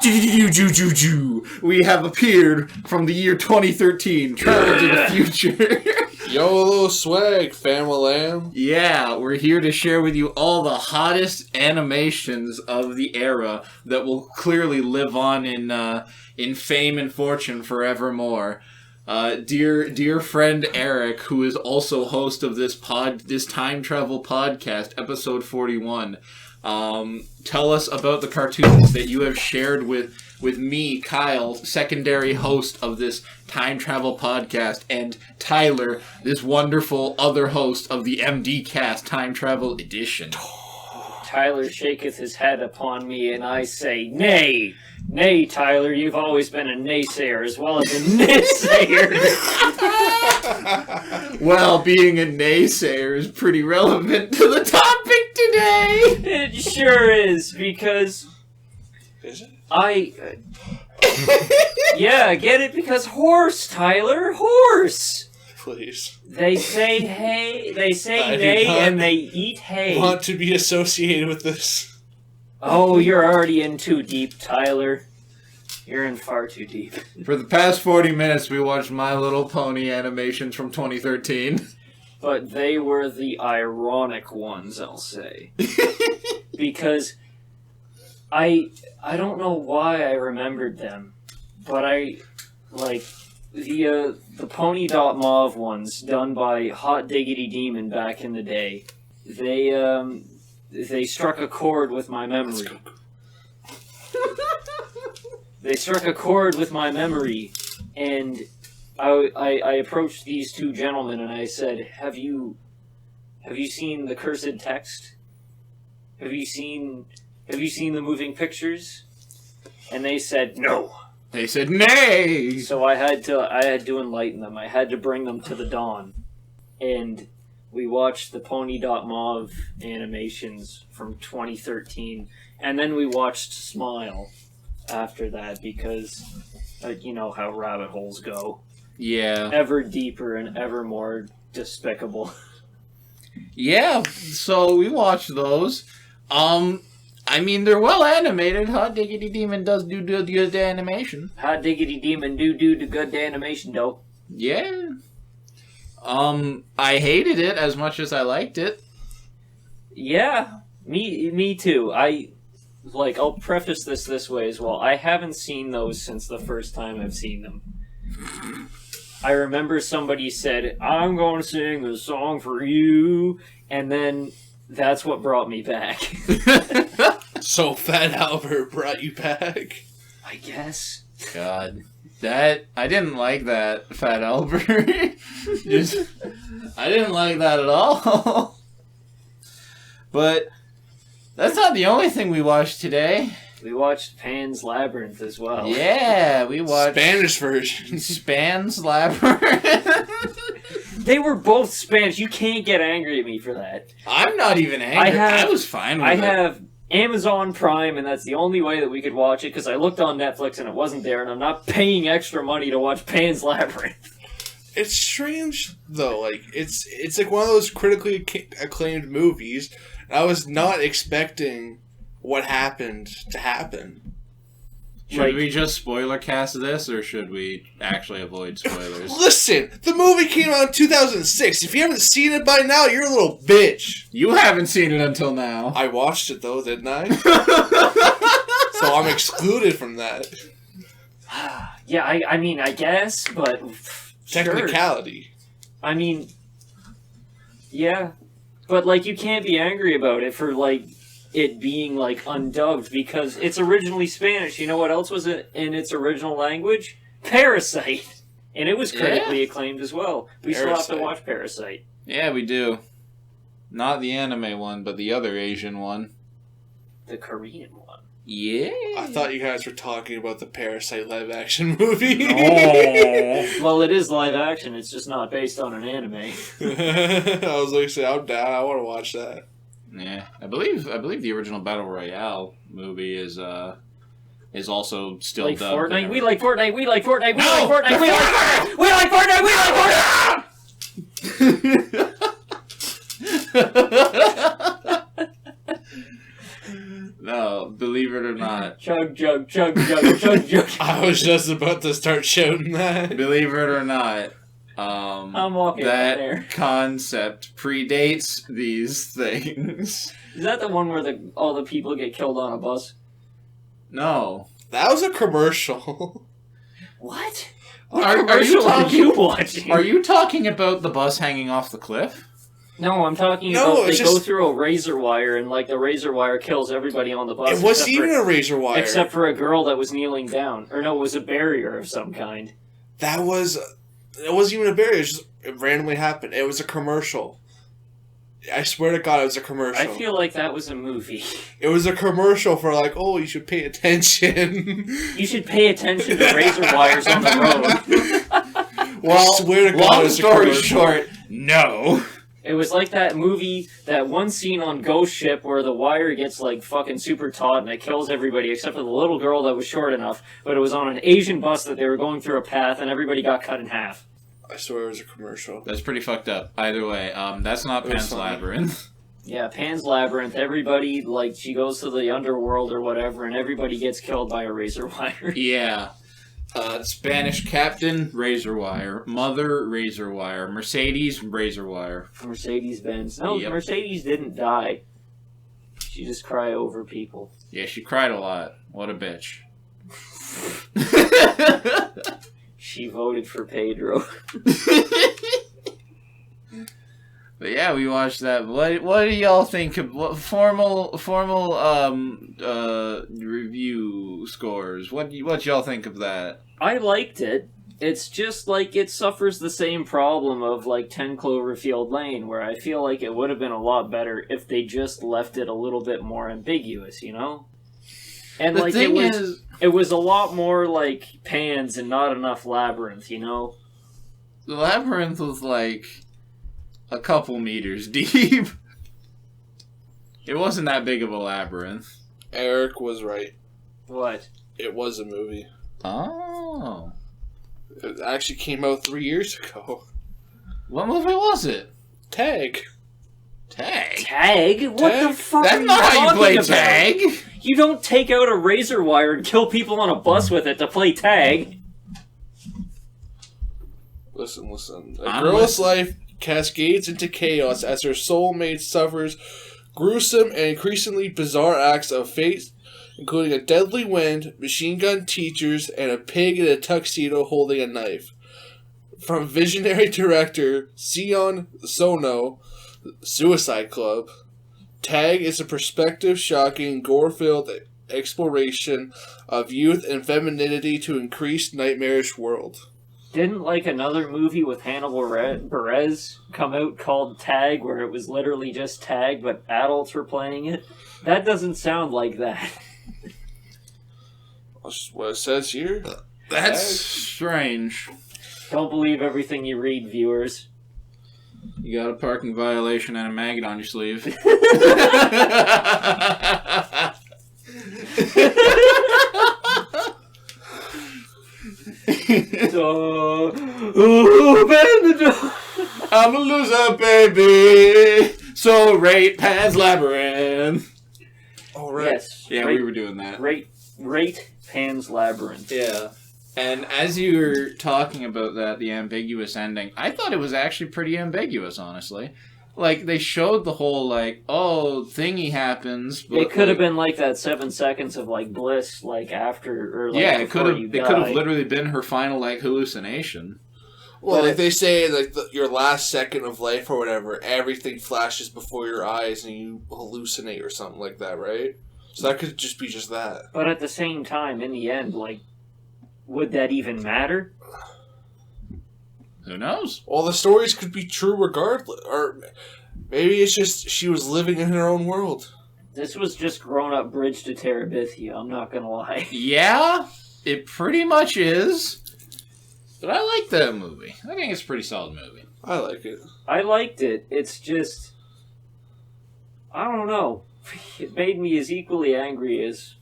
We have appeared from the year 2013, traveled to the future. YOLO swag, fam-a-lam. Yeah, we're here to share with you all the hottest animations of the era that will clearly live on in fame and fortune forevermore. Dear friend Eric, who is also host of this time travel podcast, episode 41. Tell us about the cartoons that you have shared with me, Kyle, secondary host of this time travel podcast, and Tyler, this wonderful other host of the MD Cast Time Travel Edition. Tyler shaketh his head upon me, and I say, Nay! Nay, Tyler, you've always been a naysayer as well as a naysayer. Well, being a naysayer is pretty relevant to the topic today. It sure is, because... Is it? Yeah, get it? Because horse, Tyler, horse! Please. They say hay, they say I nay, and they eat hay. Want to be associated with this? Oh, you're already in too deep, Tyler. You're in far too deep. For the past 40 minutes, we watched My Little Pony animations from 2013. But they were the ironic ones, I'll say. Because I don't know why I remembered them, but the Pony Dot Mauve ones done by Hot Diggity Demon back in the day. They struck a chord with my memory. They struck a chord with my memory, and I approached these two gentlemen and I said, Have you seen the cursed text? Have you seen the moving pictures? And they said no. They said nay. So I had to enlighten them. I had to bring them to the dawn, and we watched the Pony Dot Mauve animations from 2013, and then we watched Smile after that because you know how rabbit holes go. Yeah. Ever deeper and ever more despicable. Yeah, so we watched those. I mean, they're well animated. Hot Diggity Demon does do good animation. Hot Diggity Demon do the good animation, though. Yeah. I hated it as much as I liked it. Yeah, me too. I'll preface this way as well. I haven't seen those since the first time I've seen them. I remember somebody said, I'm going to sing the song for you, and then that's what brought me back. So Fat Albert brought you back? I guess. God. I didn't like that, Fat Albert. I didn't like that at all. But that's not the only thing we watched today. We watched Pan's Labyrinth as well. Yeah, we watched... Spanish version. Span's Labyrinth. They were both Spanish. You can't get angry at me for that. I'm not even angry. I was fine with it. I have Amazon Prime, and that's the only way that we could watch it, because I looked on Netflix and it wasn't there, and I'm not paying extra money to watch Pan's Labyrinth. It's strange, though. Like, it's like one of those critically acclaimed movies. I was not expecting what happened to happen. Should we just spoiler cast this, or should we actually avoid spoilers? Listen, the movie came out in 2006. If you haven't seen it by now, you're a little bitch. You haven't seen it until now. I watched it, though, didn't I? So I'm excluded from that. Yeah, I mean, I guess, but... Technicality. Sure. I mean... Yeah. But, like, you can't be angry about it for, like... it being, like, undubbed, because it's originally Spanish. You know what else was in its original language? Parasite! And it was critically acclaimed as well. We still have to watch Parasite. Yeah, we do. Not the anime one, but the other Asian one. The Korean one. Yeah. I thought you guys were talking about the Parasite live-action movie. Oh. Well, it is live action. It's just not based on an anime. I was like, I'm down. I want to watch that. Yeah, I believe the original Battle Royale movie is also still like dubbed. Fortnite. We like Fortnite. We like Fortnite. We like Fortnite. We like Fortnite. We like Fortnite. We like Fortnite. No, believe it or not. Chug, chug, chug, chug, chug, chug. I was just about to start shouting that. Believe it or not. I'm walking that right there. concept predates these things. Is that the one where all the people get killed on a bus? No. That was a commercial. What? Are you commercial talking? watching? Are you talking about the bus hanging off the cliff? No, I'm talking No, about they it's go just- through a razor wire and like the razor wire kills everybody on the bus. It wasn't except for- even a razor wire. Except for a girl that was kneeling down. Or no, it was a barrier of some kind. That was... It wasn't even a barrier. It randomly happened. It was a commercial. I swear to God, it was a commercial. I feel like that was a movie. It was a commercial for like, oh, you should pay attention. You should pay attention to razor wires on the road. Well, I swear to God, long it was a story commercial. short, no. It was like that movie, that one scene on Ghost Ship where the wire gets like fucking super taut and it kills everybody except for the little girl that was short enough, but it was on an Asian bus that they were going through a path and everybody got cut in half. I swear it was a commercial. That's pretty fucked up. Either way, that's not It was Pan's funny. Labyrinth. Yeah, Pan's Labyrinth, everybody, like, she goes to the underworld or whatever and everybody gets killed by a razor wire. Yeah. Spanish captain, razor wire. Mother, razor wire. Mercedes, razor wire. Mercedes-Benz. No, Yep. Mercedes didn't die. She just cried over people. Yeah, she cried a lot. What a bitch. She voted for Pedro. But yeah, we watched that. What do y'all think of what formal review scores? What y'all think of that? I liked it. It's just like it suffers the same problem of like 10 Cloverfield Lane, where I feel like it would have been a lot better if they just left it a little bit more ambiguous, you know? And The like thing it was a lot more like Pan's and not enough Labyrinth, you know? The labyrinth was like a couple meters deep. It wasn't that big of a labyrinth. Eric was right. What? It was a movie. Oh. It actually came out 3 years ago. What movie was it? Tag. Tag? Tag? What Tag? the fuck are That's you not how you talking play about? tag! You don't take out a razor wire and kill people on a bus with it to play tag. Listen. A I'm girl's listening. life cascades into chaos as her soulmate suffers gruesome and increasingly bizarre acts of fate, including a deadly wind, machine gun teachers, and a pig in a tuxedo holding a knife. From visionary director Sion Sono, Suicide Club, Tag is a perspective, shocking, gore-filled exploration of youth and femininity to increased nightmarish world. Didn't like another movie with Hannibal Buress come out called Tag, where it was literally just Tag, but adults were playing it? That doesn't sound like that. That's what it says here. That's Tag. strange. Don't believe everything you read, viewers. You got a parking violation and a maggot on your sleeve. Open the door. I'm a loser, baby. So rate Pan's Labyrinth. All right. Yes. Yeah, we were doing that. Rate Pan's Labyrinth. Yeah. And as you were talking about that, the ambiguous ending, I thought it was actually pretty ambiguous, honestly. Like, they showed the whole, like, oh, thingy happens. But, It could have like, been like that 7 seconds of like bliss, like after or like yeah, it before could have. you It could have die. literally been her final like hallucination. Well, But- like they say, like your last second of life or whatever, everything flashes before your eyes and you hallucinate or something like that, right? So that could just be just that. But at the same time, in the end, like, would that even matter? Who knows? Well, the stories could be true regardless, or maybe it's just she was living in her own world. This was just grown-up Bridge to Terabithia, I'm not gonna lie. Yeah, it pretty much is. But I like that movie. I think it's a pretty solid movie. I like it. I liked it, it's just... I don't know. It made me as equally angry as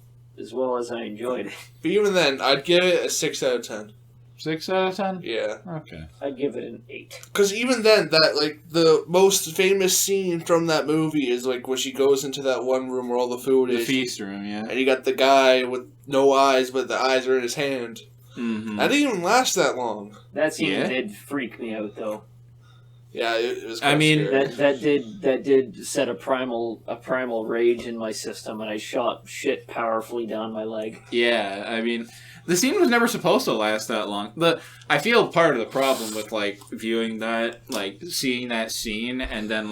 well as I enjoyed it. But even then, I'd give it a 6 out of 10. 6 out of 10? Yeah. Okay. I'd give it an 8. Because even then, that, like, the most famous scene from that movie is, like, when she goes into that one room where all the food The is. feast room, yeah. And you got the guy with no eyes, but the eyes are in his hand. Mm-hmm. That didn't even last that long. That scene Yeah. did freak me out, though. Yeah, it was I mean, scary. That did set a primal rage in my system, and I shot shit powerfully down my leg. Yeah, I mean, the scene was never supposed to last that long. I feel part of the problem with, like, viewing that, like, seeing that scene and then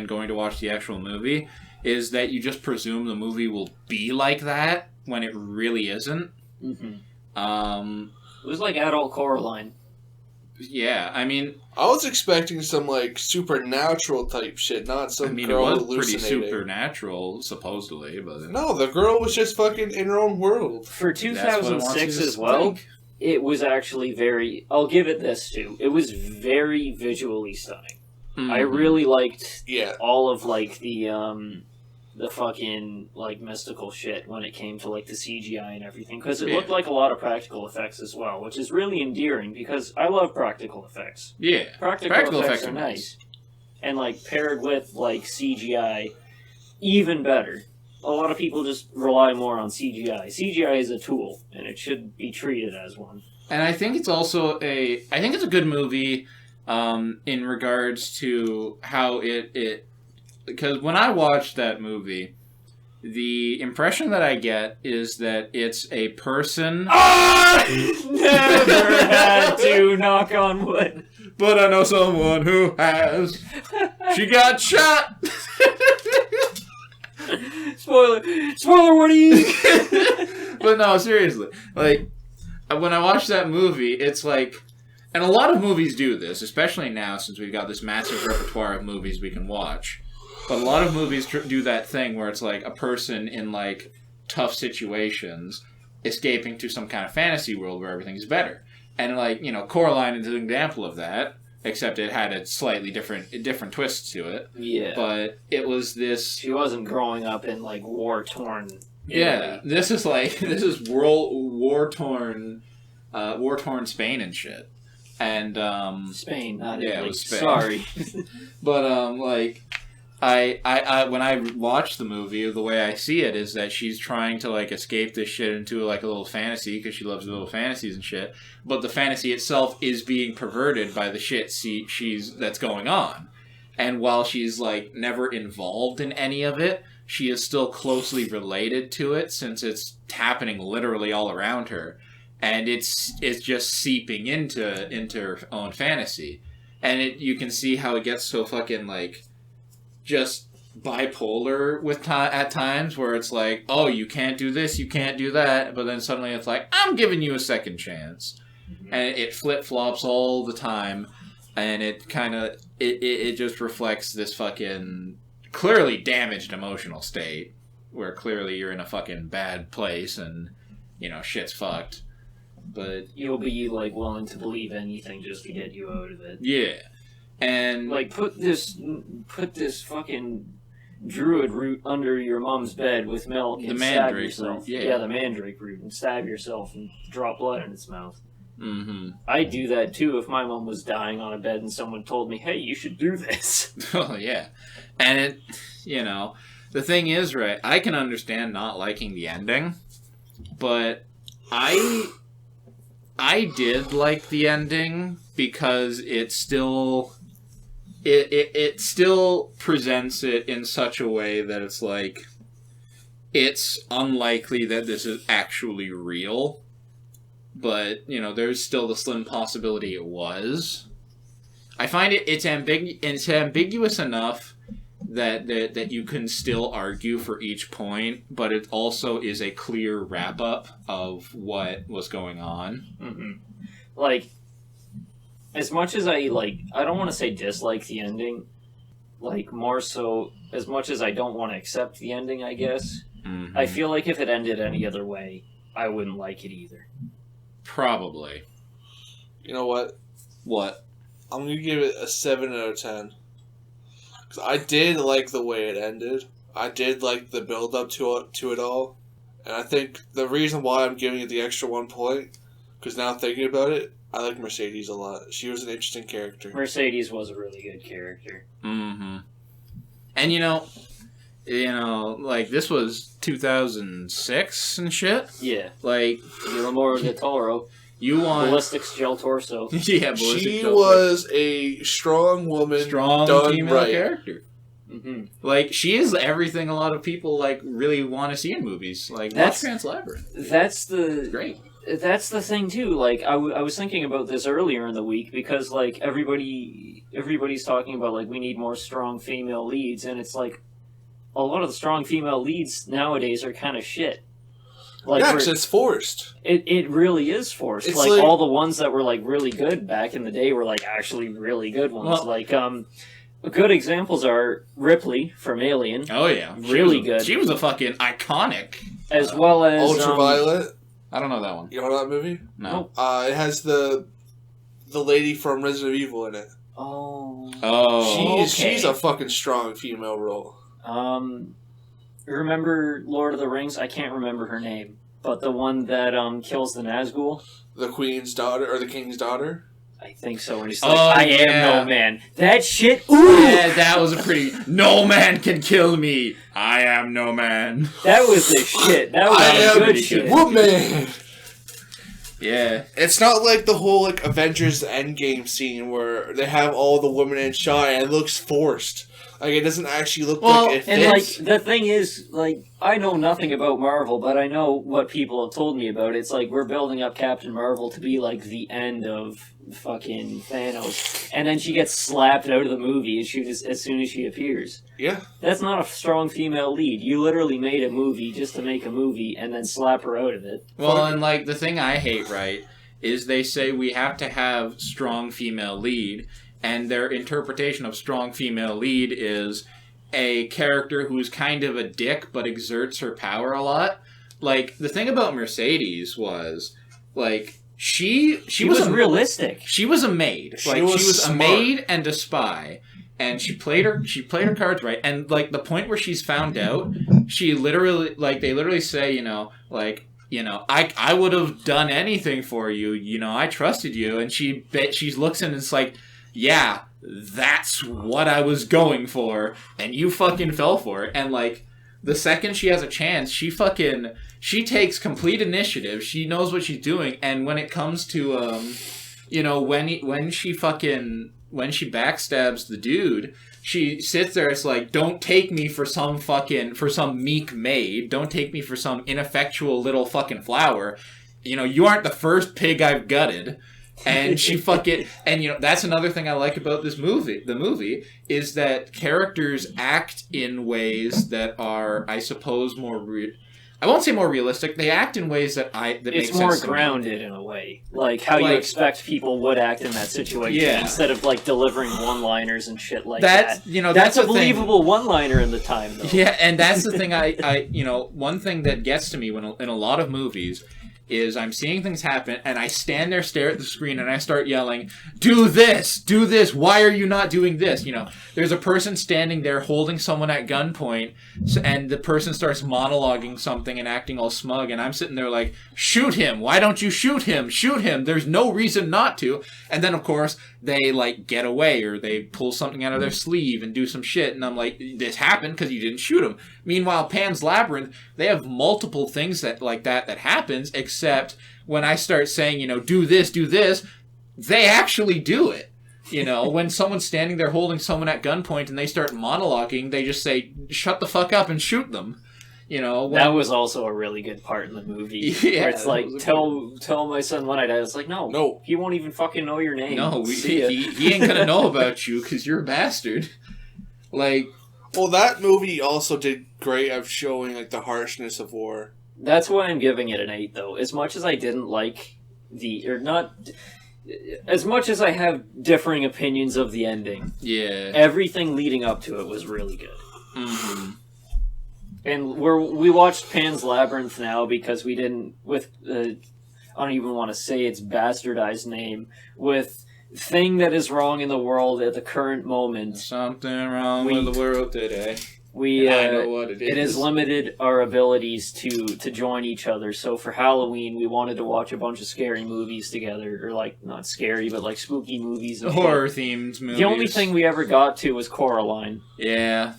going to watch the actual movie is that you just presume the movie will be like that when it really isn't. Mm-hmm. It was like adult Coraline. Yeah, I mean... I was expecting some, like, supernatural type shit, not some girl it was hallucinating. pretty supernatural, supposedly, but... No, the girl was just fucking in her own world. For That's what I want you 2006 to as well, think. it was actually very... I'll give it this, too. It was very visually stunning. Mm-hmm. I really liked Yeah. all of, like, the fucking, like, mystical shit when it came to, like, the CGI and everything. Because it looked like a lot of practical effects as well, which is really endearing because I love practical effects. Yeah. Practical effects are nice. And, like, paired with, like, CGI, even better. A lot of people just rely more on CGI. CGI is a tool, and it should be treated as one. And I think it's also I think it's a good movie in regards to how it... Because when I watched that movie, the impression that I get is that it's a person... Never had to, knock on wood. But I know someone who has. She got shot! Spoiler warning! But no, seriously. Like, when I watched that movie, it's like... And a lot of movies do this, especially now since we've got this massive repertoire of movies we can watch. But a lot of movies do that thing where it's like a person in, like, tough situations escaping to some kind of fantasy world where everything's better. And, like, you know, Coraline is an example of that, except it had a slightly different twist to it. Yeah. But it was this... She wasn't growing up in, like, war-torn Yeah, this is war-torn Spain and shit. And, Spain, not yeah, Italy. it was Spain. Sorry. But, like... I when I watch the movie, the way I see it is that she's trying to, like, escape this shit into, like, a little fantasy because she loves little fantasies and shit. But the fantasy itself is being perverted by the shit that's going on. And while she's, like, never involved in any of it, she is still closely related to it since it's happening literally all around her. And it's just seeping into her own fantasy. And you can see how it gets so fucking, like... just bipolar at times where it's like, oh, you can't do this, you can't do that, but then suddenly it's like, I'm giving you a second chance. Mm-hmm. And it flip-flops all the time, and it kind of, it just reflects this fucking clearly damaged emotional state, where clearly you're in a fucking bad place and, you know, shit's fucked. But you'll be, like, willing to believe anything just to get you out of it. Yeah. And like, put this fucking druid root under your mom's bed with milk and stab yourself. Yeah, the mandrake root, and stab yourself and drop blood in its mouth. Mm-hmm. I'd do that too if my mom was dying on a bed and someone told me, "Hey, you should do this." Oh yeah, and it, you know, the thing is, right? I can understand not liking the ending, but I did like the ending because it still. It still presents it in such a way that it's like, it's unlikely that this is actually real, but, you know, there's still the slim possibility it was. I find it's ambiguous enough that you can still argue for each point, but it also is a clear wrap-up of what was going on. Mm-hmm. Like... as much as I don't want to say dislike the ending, like, more so, as much as I don't want to accept the ending, I guess, I feel like if it ended any other way, I wouldn't like it either. Probably. You know what? What? I'm going to give it a 7 out of 10. Because I did like the way it ended. I did like the build-up to it all. And I think the reason why I'm giving it the extra 1 point... Because now thinking about it, I like Mercedes a lot. She was an interesting character. Mercedes was a really good character. Mm-hmm. And like this was 2006 and shit. Yeah. Like Guillermo del Toro. You want Ballistics Gel Torso. Yeah, she was a strong woman, strong done female right. character. Mm-hmm. Like she is everything a lot of people like really want to see in movies. Like watch Pan's Labyrinth. That's Great. That's the thing too. Like I was thinking about this earlier in the week because like everybody's talking about like we need more strong female leads, and it's like a lot of the strong female leads nowadays are kind of shit. Like, yeah, because it's forced. It really is forced. It's like all the ones that were like really good back in the day were like actually really good ones. Well, like good examples are Ripley from Alien. Oh yeah, really good. She was a fucking iconic. As well as Ultraviolet. I don't know that one. You know that movie? No. It has the lady from Resident Evil in it. Oh. She's a fucking strong female role. Remember Lord of the Rings? I can't remember her name, but the one that kills the Nazgul. The Queen's daughter or the King's daughter. I think so. And he's like, I am no man. That shit. Ooh! Yeah, that was a pretty. No man can kill me. I am no man. That was the shit. That was good shit. Woman. Yeah. It's not like the whole like Avengers Endgame scene where they have all the women in shot and it looks forced. Like it doesn't actually look like it fits. And like the thing is, like I know nothing about Marvel, but I know what people have told me about it. It's like we're building up Captain Marvel to be like the end of fucking Thanos, and then she gets slapped out of the movie as soon as she appears. Yeah. That's not a strong female lead. You literally made a movie just to make a movie and then slap her out of it. Well, and like the thing I hate, right, is they say we have to have strong female lead, and their interpretation of strong female lead is a character who's kind of a dick but exerts her power a lot. Like the thing about Mercedes was like she was realistic. She was a maid. She was a maid and a spy. And she played her cards right. And like the point where she's found out, she literally they literally say, I would have done anything for you, I trusted you. And she looks in and it's like, yeah, that's what I was going for, and you fucking fell for it. And like the second she has a chance, she takes complete initiative. She knows what she's doing. And when it comes to when she backstabs the dude, she sits there. It's like, don't take me for some meek maid. Don't take me for some ineffectual little fucking flower. You aren't the first pig I've gutted. And she and that's another thing I like about this movie. The movie is that characters act in ways that are, I suppose, I won't say more realistic. They act in ways that make sense. It's more grounded in a way, like how you expect people would act in that situation, instead of like delivering one-liners and shit like that. That's a believable one-liner in the time, though. Yeah, and that's the thing. One thing that gets to me in a lot of movies is I'm seeing things happen, and I stand there, stare at the screen, and I start yelling, do this, why are you not doing this? There's a person standing there holding someone at gunpoint, and the person starts monologuing something and acting all smug, and I'm sitting there like, shoot him, why don't you shoot him, there's no reason not to. And then, of course, they, get away, or they pull something out of their sleeve and do some shit, and I'm like, this happened because you didn't shoot him. Meanwhile, Pan's Labyrinth, they have multiple things that happens, except when I start saying, do this, they actually do it. When someone's standing there holding someone at gunpoint and they start monologuing, they just say, shut the fuck up and shoot them. That was also a really good part in the movie. Yeah, where it's like, tell my son when I die. It's like, no, he won't even fucking know your name. No, he ain't gonna know about you because you're a bastard. Well, that movie also did great of showing the harshness of war. That's why I'm giving it an 8, though. As much as I didn't like as much as I have differing opinions of the ending. Yeah. Everything leading up to it was really good. Mm-hmm. And we watched Pan's Labyrinth now because we didn't, I don't even want to say its bastardized name, with thing that is wrong in the world at the current moment. Something wrong with the world today. I know what it is. It has limited our abilities to join each other. So for Halloween, we wanted to watch a bunch of scary movies together, or like not scary, but like spooky movies, and horror themed movies. The only thing we ever got to was Coraline. Yeah,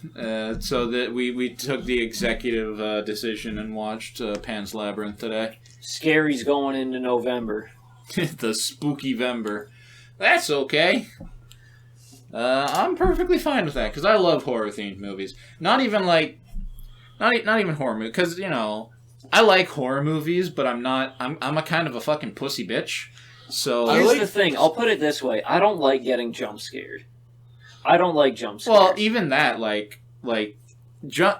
so that we took the executive decision and watched Pan's Labyrinth today. Scary's going into November. The spooky Vember. That's okay. I'm perfectly fine with that because I love horror themed movies. Not even horror movies, because I like horror movies, but I'm a kind of a fucking pussy bitch. So here's the thing. I'll put it this way: I don't like getting jump scared. I don't like jump scares. Well, even that,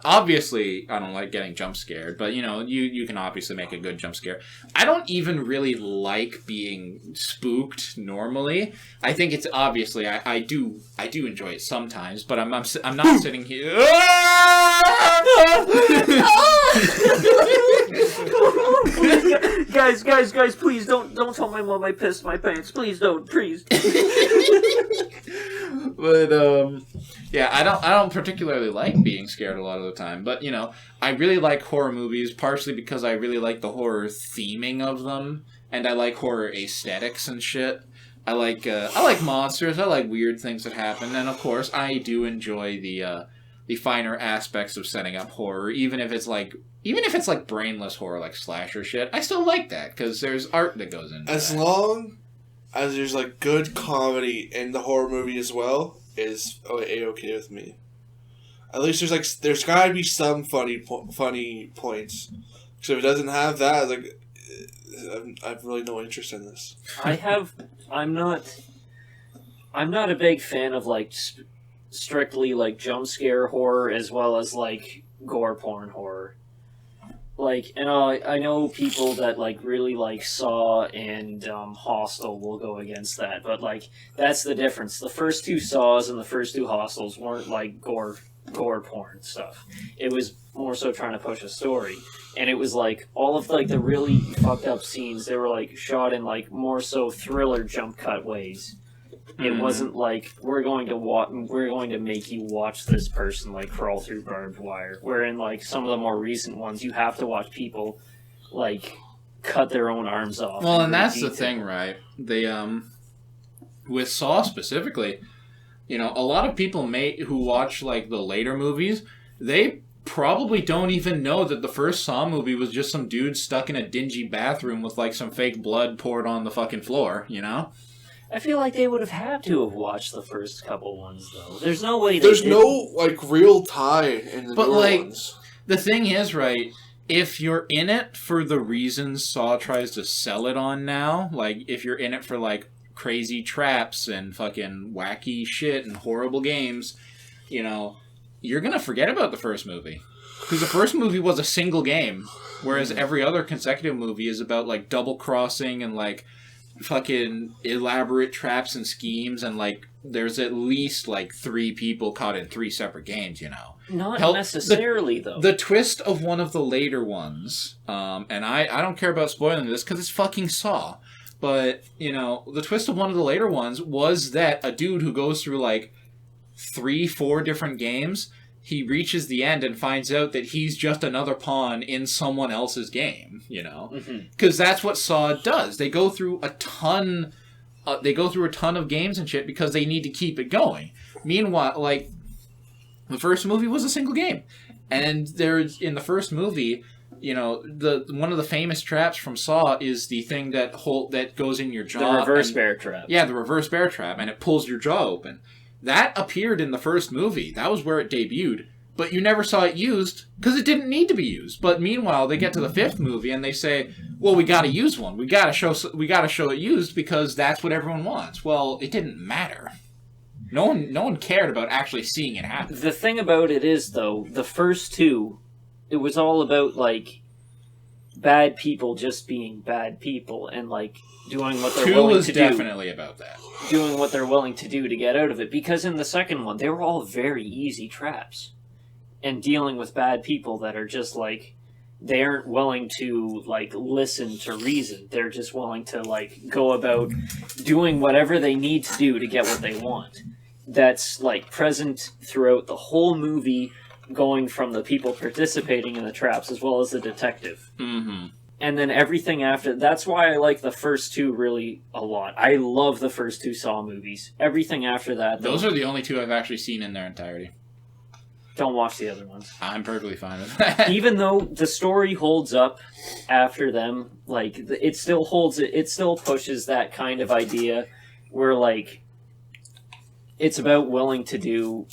obviously, I don't like getting jump scared, but you can obviously make a good jump scare. I don't even really like being spooked normally. I think it's obviously I do enjoy it sometimes, but I'm not sitting here. guys, please don't tell my mom I pissed my pants. Please don't, please. But yeah, I don't particularly like being scared a lot of the time, but I really like horror movies partially because I really like the horror theming of them, and I like horror aesthetics and shit. I like monsters. I like weird things that happen, and of course, I do enjoy the finer aspects of setting up horror, even if it's like brainless horror, like slasher shit. I still like that because there's art that goes into it. As long as there's good comedy in the horror movie as well, is A-okay with me. At least there's gotta be some funny points. So if it doesn't have that, I have really no interest in this. I'm not a big fan of strictly jump scare horror as well as gore porn horror. I know people that really Saw and Hostel will go against that, but that's the difference. The first two Saws and the first two Hostels weren't gore porn stuff. It was more so trying to push a story, and it was all of the really fucked up scenes. They were shot in more so thriller jump cut ways. It wasn't we're going to make you watch this person crawl through barbed wire. Where in some of the more recent ones, you have to watch people cut their own arms off. Well, and that's the thing, right? They with Saw specifically, a lot of people who watch the later movies, they probably don't even know that the first Saw movie was just some dude stuck in a dingy bathroom with some fake blood poured on the fucking floor. I feel like they would have had to have watched the first couple ones, though. There's no way. There's no real tie in the newer ones. The thing is, right? If you're in it for the reasons Saw tries to sell it on now, if you're in it for crazy traps and fucking wacky shit and horrible games, you're gonna forget about the first movie because the first movie was a single game, whereas every other consecutive movie is about double crossing and fucking elaborate traps and schemes, and there's at least 3 people caught in 3 separate games. Not necessarily though. The twist of one of the later ones, and I don't care about spoiling this because it's fucking Saw, but the twist of one of the later ones was that a dude who goes through 3-4 different games, he reaches the end and finds out that he's just another pawn in someone else's game, Because that's what Saw does. They go through a ton of games and shit because they need to keep it going. Meanwhile, the first movie was a single game. And there's, in the first movie, one of the famous traps from Saw is the thing that goes in your jaw. The reverse bear trap. Yeah, the reverse bear trap, and it pulls your jaw open. That appeared in the first movie. That was where it debuted. But you never saw it used because it didn't need to be used. But meanwhile, they get to the 5th movie and they say, "Well, we got to use one. We got to show it used because that's what everyone wants." Well, it didn't matter. No one cared about actually seeing it happen. The thing about it is, though, the first two, it was all about bad people just being bad people and doing what they're willing to do. 2 was definitely about that. Doing what they're willing to do to get out of it. Because in the second one, they were all very easy traps. And dealing with bad people that are just they aren't willing to listen to reason. They're just willing to go about doing whatever they need to do to get what they want. That's present throughout the whole movie going from the people participating in the traps as well as the detective. Mm-hmm. And then everything after, that's why I like the first two really a lot. I love the first two Saw movies. Everything after that, Those are the only two I've actually seen in their entirety. don't watch the other ones. I'm perfectly fine with that. Even though the story holds up after them, like, it still holds it still pushes that kind of idea where, like, it's about willing to do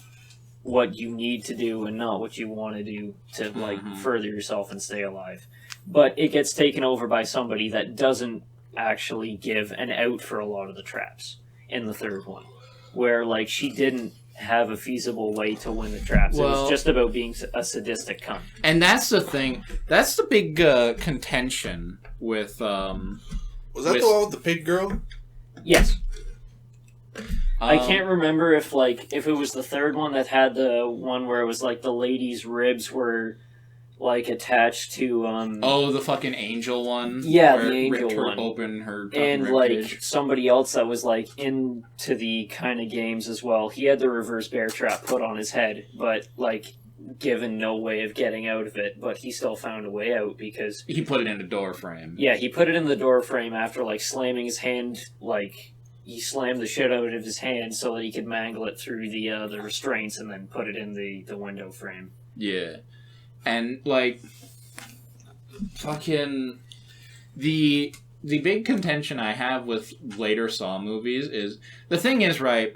what you need to do and not what you want to do to, like, further yourself and stay alive. But it gets taken over by somebody that doesn't actually give an out for a lot of the traps in the third one. Where, like, she didn't have a feasible way to win the traps. It was just about being a sadistic cunt. And that's the thing. That's the big contention with... Was that the one with the pig girl? Yes. I can't remember if it was the third one that had the one where it was, like, the lady's ribs were... like attached to the fucking angel one. Yeah, the angel ripped her one. Open her and ribcage. like somebody else that was like into the kind of games as well. He had the reverse bear trap put on his head, but like given no way of getting out of it. But he still found a way out because he put it in a door frame. Yeah, he put it in the door frame after like slamming his hand. Like he slammed the shit out of his hand so that he could mangle it through the restraints and then put it in the window frame. Yeah. And, like, fucking, the big contention I have with later Saw movies is, the thing is, right,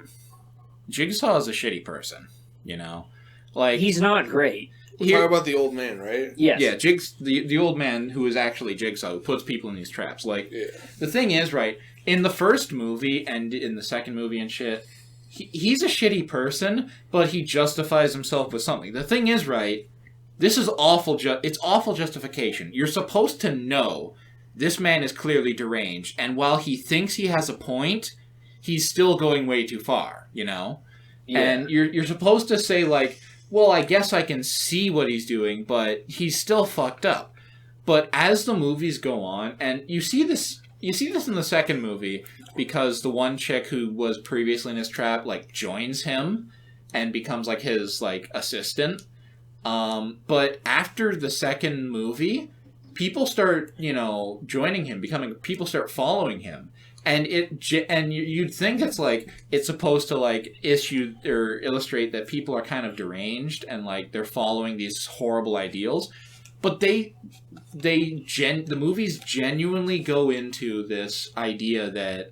Jigsaw is a shitty person, you know? Like, he's not great. We're talking about the old man, right? Yes. Yeah, the old man who is actually Jigsaw, who puts people in these traps. Like, the thing is, right, in the first movie and in the second movie and shit, he's a shitty person, but he justifies himself with something. The thing is, right, this is awful. It's awful justification. You're supposed to know this man is clearly deranged, and while he thinks he has a point, he's still going way too far, you know? Yeah. And you're supposed to say, like, well, I guess I can see what he's doing, but he's still fucked up. But as the movies go on, and you see this in the second movie, because the one chick who was previously in his trap, like, joins him and becomes, like, his, like, assistant. But after the second movie, people start, you know, joining him, people start following him. And you'd think it's like, it's supposed to like issue or illustrate that people are kind of deranged and like they're following these horrible ideals. But the movies genuinely go into this idea that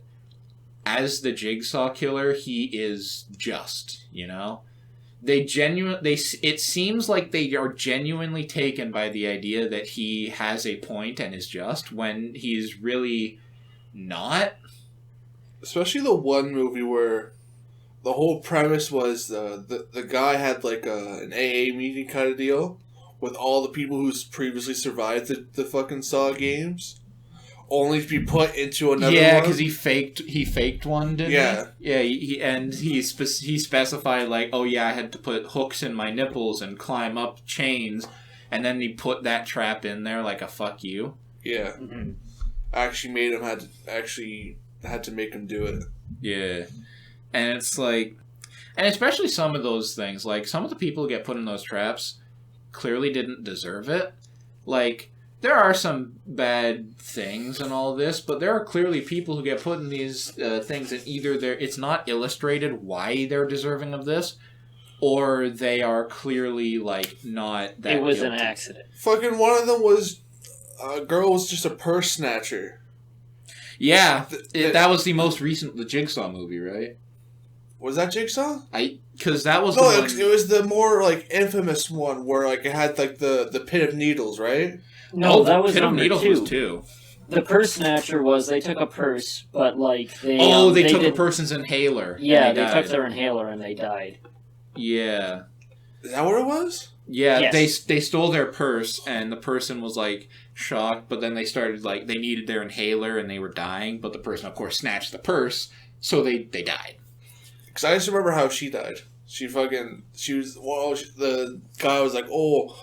as the Jigsaw killer, he is just, you know? It seems like they are genuinely taken by the idea that he has a point and is just, when he's really not. Especially the one movie where the whole premise was the guy had like an AA meeting kind of deal with all the people who's previously survived the fucking Saw games, only to be put into another one. Yeah, because he faked one, didn't he? Yeah. Yeah, he specified, like, oh yeah, I had to put hooks in my nipples and climb up chains, and then he put that trap in there like a fuck you. Yeah. Mm-hmm. Actually made him had to make him do it. Yeah. And it's like, and especially some of those things, like, some of the people who get put in those traps clearly didn't deserve it. Like, there are some bad things and all this, but there are clearly people who get put in these things, and either it's not illustrated why they're deserving of this, or they are clearly, like, not that It was guilty. an accident. Fucking one of them was, a girl was just a purse snatcher. Yeah, that was the most recent, the Jigsaw movie, right? Was that Jigsaw? Because that was No, the one... it was the more, like, infamous one where, like, it had, like, the pit of needles, right? No, that was Pit of number Needles 2. was 2. The purse snatcher was they took a purse, but like they they took did, a person's inhaler. Yeah, and they died. took their inhaler and they died. Yeah. Is that what it was? Yeah, Yes. they stole their purse, and the person was, like, shocked, but then they started, like, they needed their inhaler, and they were dying, but the person, of course, snatched the purse, so they died. Because I just remember how she died. The guy was like, oh,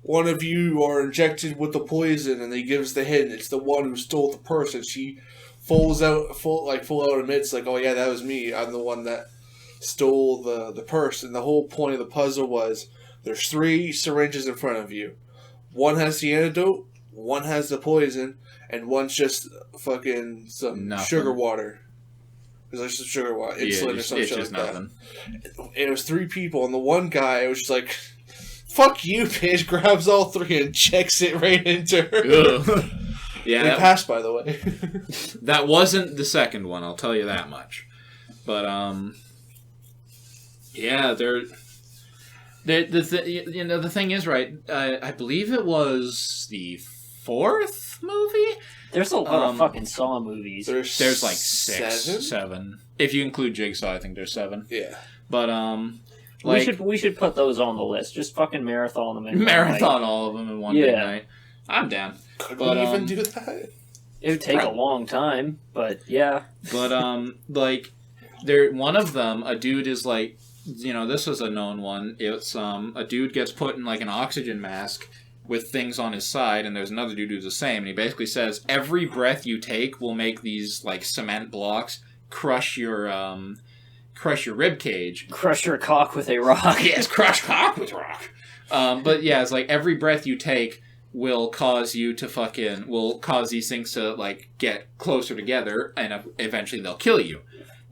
one of you are injected with the poison, and he gives the hint, it's the one who stole the purse, and she full out admits, like, oh yeah, that was me, I'm the one that stole the purse, and the whole point of the puzzle was There's 3 syringes in front of you. One has the antidote, one has the poison, and one's just fucking some sugar water. There's like some sugar water, insulin or some shit like that. And it was 3 people, and the one guy was just like, fuck you, bitch, grabs all 3 and checks it right into her. Yeah, they passed, by the way. That wasn't the second one, I'll tell you that much. But, yeah, the thing is, right, I believe it was the 4th movie? There's a lot of fucking Saw movies. There's like 6, 7. If you include Jigsaw, I think there's 7. Yeah. But, we should put those on the list. Just fucking marathon them in marathon all of them in one big night. I'm down. Could we even do that? It would take a long time, but yeah. But one of them, a dude is like, this was a known one. It's a dude gets put in like an oxygen mask with things on his side, and there's another dude who's the same, and he basically says every breath you take will make these like cement blocks crush your rib cage. Crush your cock with a rock. Yes, crush cock with rock. But yeah, it's like every breath you take will cause these things to like get closer together, and eventually they'll kill you.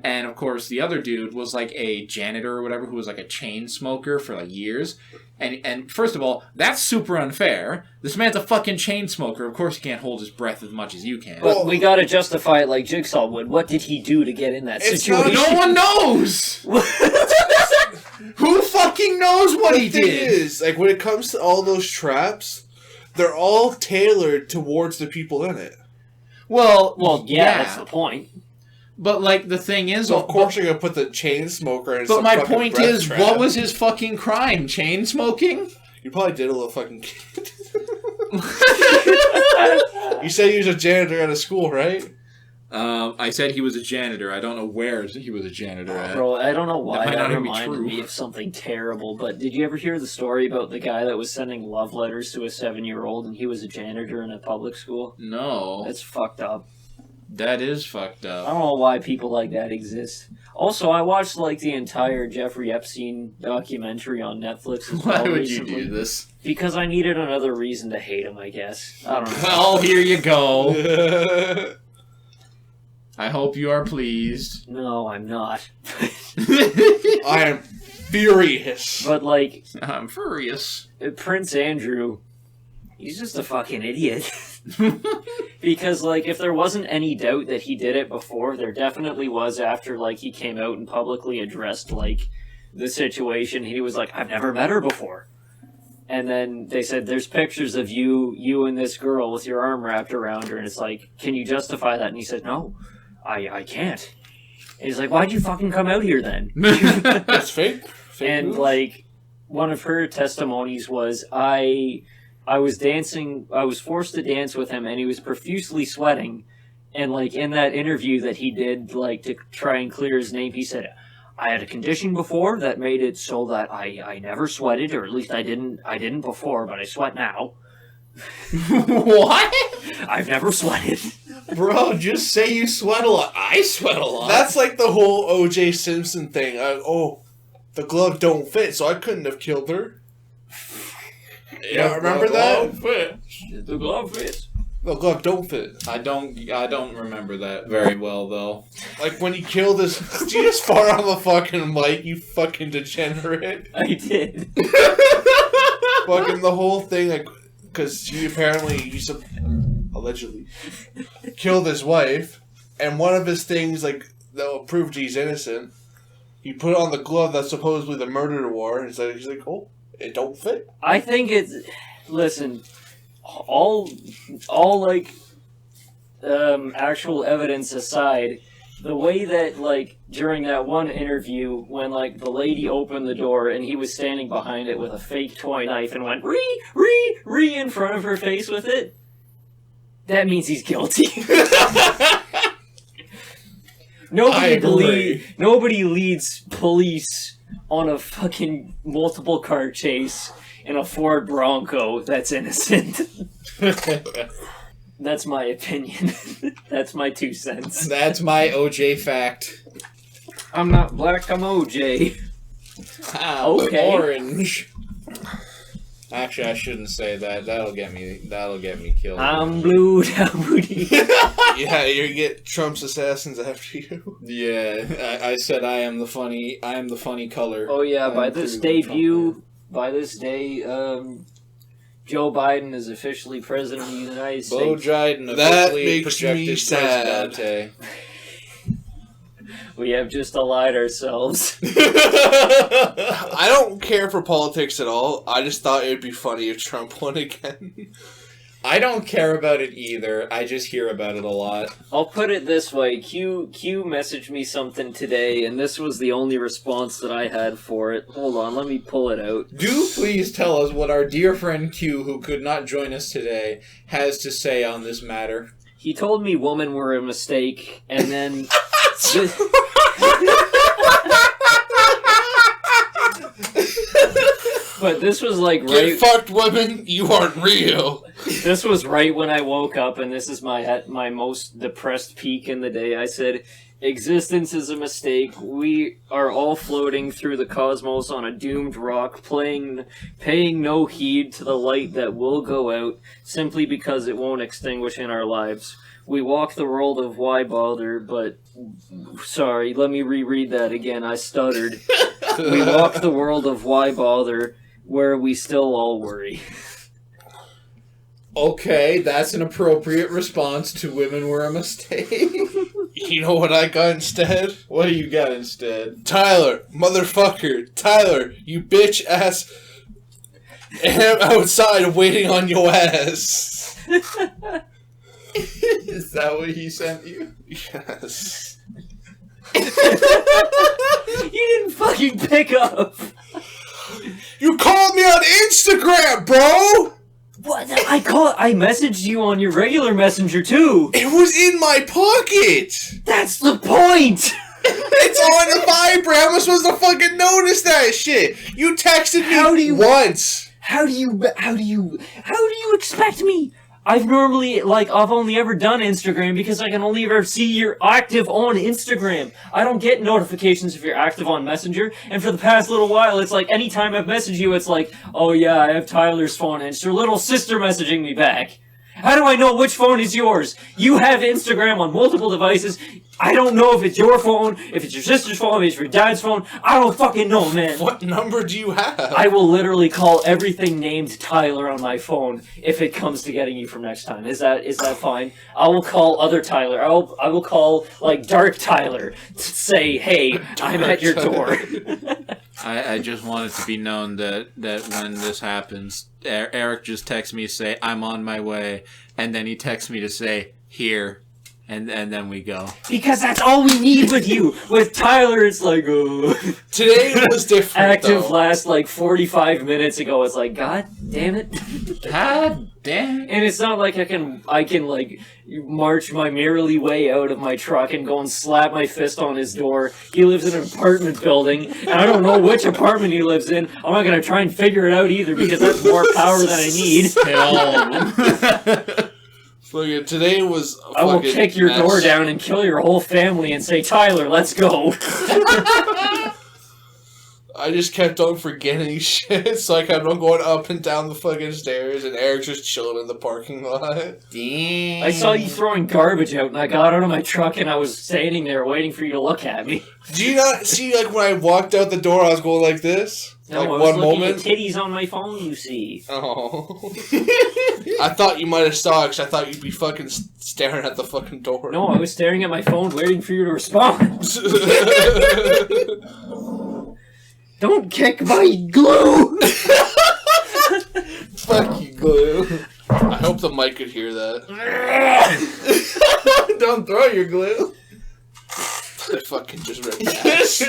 And of course, the other dude was like a janitor or whatever who was like a chain smoker for like years. And first of all, that's super unfair. This man's a fucking chain smoker. Of course, he can't hold his breath as much as you can. But we gotta justify it like Jigsaw would. What did he do to get in that situation? No one knows. Who fucking knows what he did? The thing is, like when it comes to all those traps, they're all tailored towards the people in it. Well, yeah, that's the point. But, like, the thing is... So, of course you're going to put the chain smoker in some But my point is, trap. what was his fucking crime? Chain smoking? You probably did a little fucking... You said he was a janitor at a school, right? I said he was a janitor. I don't know where he was a janitor at. Bro, I don't know why that reminded me of something terrible, but did you ever hear the story about the guy that was sending love letters to a 7-year-old and he was a janitor in a public school? No. That's fucked up. That is fucked up. I don't know why people like that exist. Also, I watched like the entire Jeffrey Epstein documentary on Netflix as well. Why would recently, you do this? Because I needed another reason to hate him, I guess. I don't know. Well, here you go. I hope you are pleased. No, I'm not. I am furious. But like... I'm furious. Prince Andrew, he's just a fucking idiot. Because, like, if there wasn't any doubt that he did it before, there definitely was after, like, he came out and publicly addressed, like, the situation. He was like, I've never met her before. And then they said, there's pictures of you and this girl with your arm wrapped around her, and it's like, can you justify that? And he said, no, I can't. And he's like, why'd you fucking come out here then? That's fake. And, news? like, one of her testimonies was, I was dancing, I was forced to dance with him, and he was profusely sweating. And, like, in that interview that he did, like, to try and clear his name, he said, I had a condition before that made it so that I never sweated, or at least I didn't before, but I sweat now. What? I've never sweated. Bro, just say you sweat a lot. I sweat a lot. That's like the whole O.J. Simpson thing. The glove don't fit, so I couldn't have killed her. Yeah, remember that? The glove fits. The glove don't fit. I don't remember that very well, though. Like when he killed his... Did you just fart on the fucking mic, you fucking degenerate? I did. Fucking the whole thing, like... Because he allegedly killed his wife, and one of his things, like, that will prove he's innocent, he put on the glove that supposedly the murderer wore, and he's like, oh, it don't fit. I think it's... Listen, all like, actual evidence aside, the way that, like, during that one interview, when, like, the lady opened the door and he was standing behind it with a fake toy knife and went, ree, in front of her face with it, that means he's guilty. Nobody leads police on a fucking multiple car chase in a Ford Bronco that's innocent. That's my opinion. That's my 2 cents. That's my OJ fact. I'm not black, I'm OJ. Okay. Orange. Actually, I shouldn't say that. That'll get me killed. I'm blue, down booty. Yeah, you get Trump's assassins after you. Yeah, I said I am the funny color. Oh yeah, by this day, Joe Biden is officially president of the United States. Bo Biden That officially makes me projected sad. Presidente. We have just allied ourselves. I don't care for politics at all. I just thought it would be funny if Trump won again. I don't care about it either. I just hear about it a lot. I'll put it this way. Q messaged me something today, and this was the only response that I had for it. Hold on, let me pull it out. Do please tell us what our dear friend Q, who could not join us today, has to say on this matter. He told me women were a mistake, and then... But this was like right... Get fucked, women! You aren't real! This was right when I woke up, and this is my most depressed peak in the day. I said, existence is a mistake. We are all floating through the cosmos on a doomed rock, paying no heed to the light that will go out, simply because it won't extinguish in our lives. We walk the world of why bother, but... Sorry, let me reread that again. I stuttered. We walk the world of why bother, where we still all worry. Okay, that's an appropriate response to women were a mistake. You know what I got instead? What do you got instead? Tyler, motherfucker, Tyler, you bitch ass, am outside waiting on your ass. Is that what he sent you? Yes. You didn't fucking pick up. You called me on Instagram, bro! What? I messaged you on your regular messenger too. It was in my pocket! That's the point! It's on a vibrate! How am I supposed to fucking notice that shit? You texted me once! How do you expect me? I've only ever done Instagram because I can only ever see you're active on Instagram. I don't get notifications if you're active on Messenger, and for the past little while, it's like, anytime I've messaged you, it's like, oh yeah, I have Tyler's phone, and it's your little sister messaging me back. How do I know which phone is yours? You have Instagram on multiple devices. I don't know if it's your phone, if it's your sister's phone, if it's your dad's phone. I don't fucking know, man. What number do you have? I will literally call everything named Tyler on my phone if it comes to getting you from next time. Is that fine? I will call other Tyler. I will call, like, Dark Tyler to say, hey, I'm at your door. I just want it to be known that when this happens, Eric just texts me to say, I'm on my way, and then he texts me to say, here, and then we go. Because that's all we need with you. With Tyler, it's like, oh. Today was different, Active though. last, 45 minutes ago. It's like, God damn it. God damn it. And it's not like I can march my merrily way out of my truck and go and slap my fist on his door. He lives in an apartment building, and I don't know which apartment he lives in. I'm not going to try and figure it out either, because that's more power than I need. Look, today was I will kick your door down and kill your whole family and say, Tyler, let's go. I just kept on forgetting shit, so I kept on going up and down the fucking stairs, and Eric's just chilling in the parking lot. Damn. I saw you throwing garbage out, and I got out of my truck, and I was standing there waiting for you to look at me. Do you not see, when I walked out the door, I was going like this? No, I was looking at titties on my phone, you see. Oh. I thought you might have saw it, because I thought you'd be fucking staring at the fucking door. No, I was staring at my phone, waiting for you to respond. Don't kick my glue! Fuck you, glue. I hope the mic could hear that. Don't throw your glue. I fucking just ripped ass.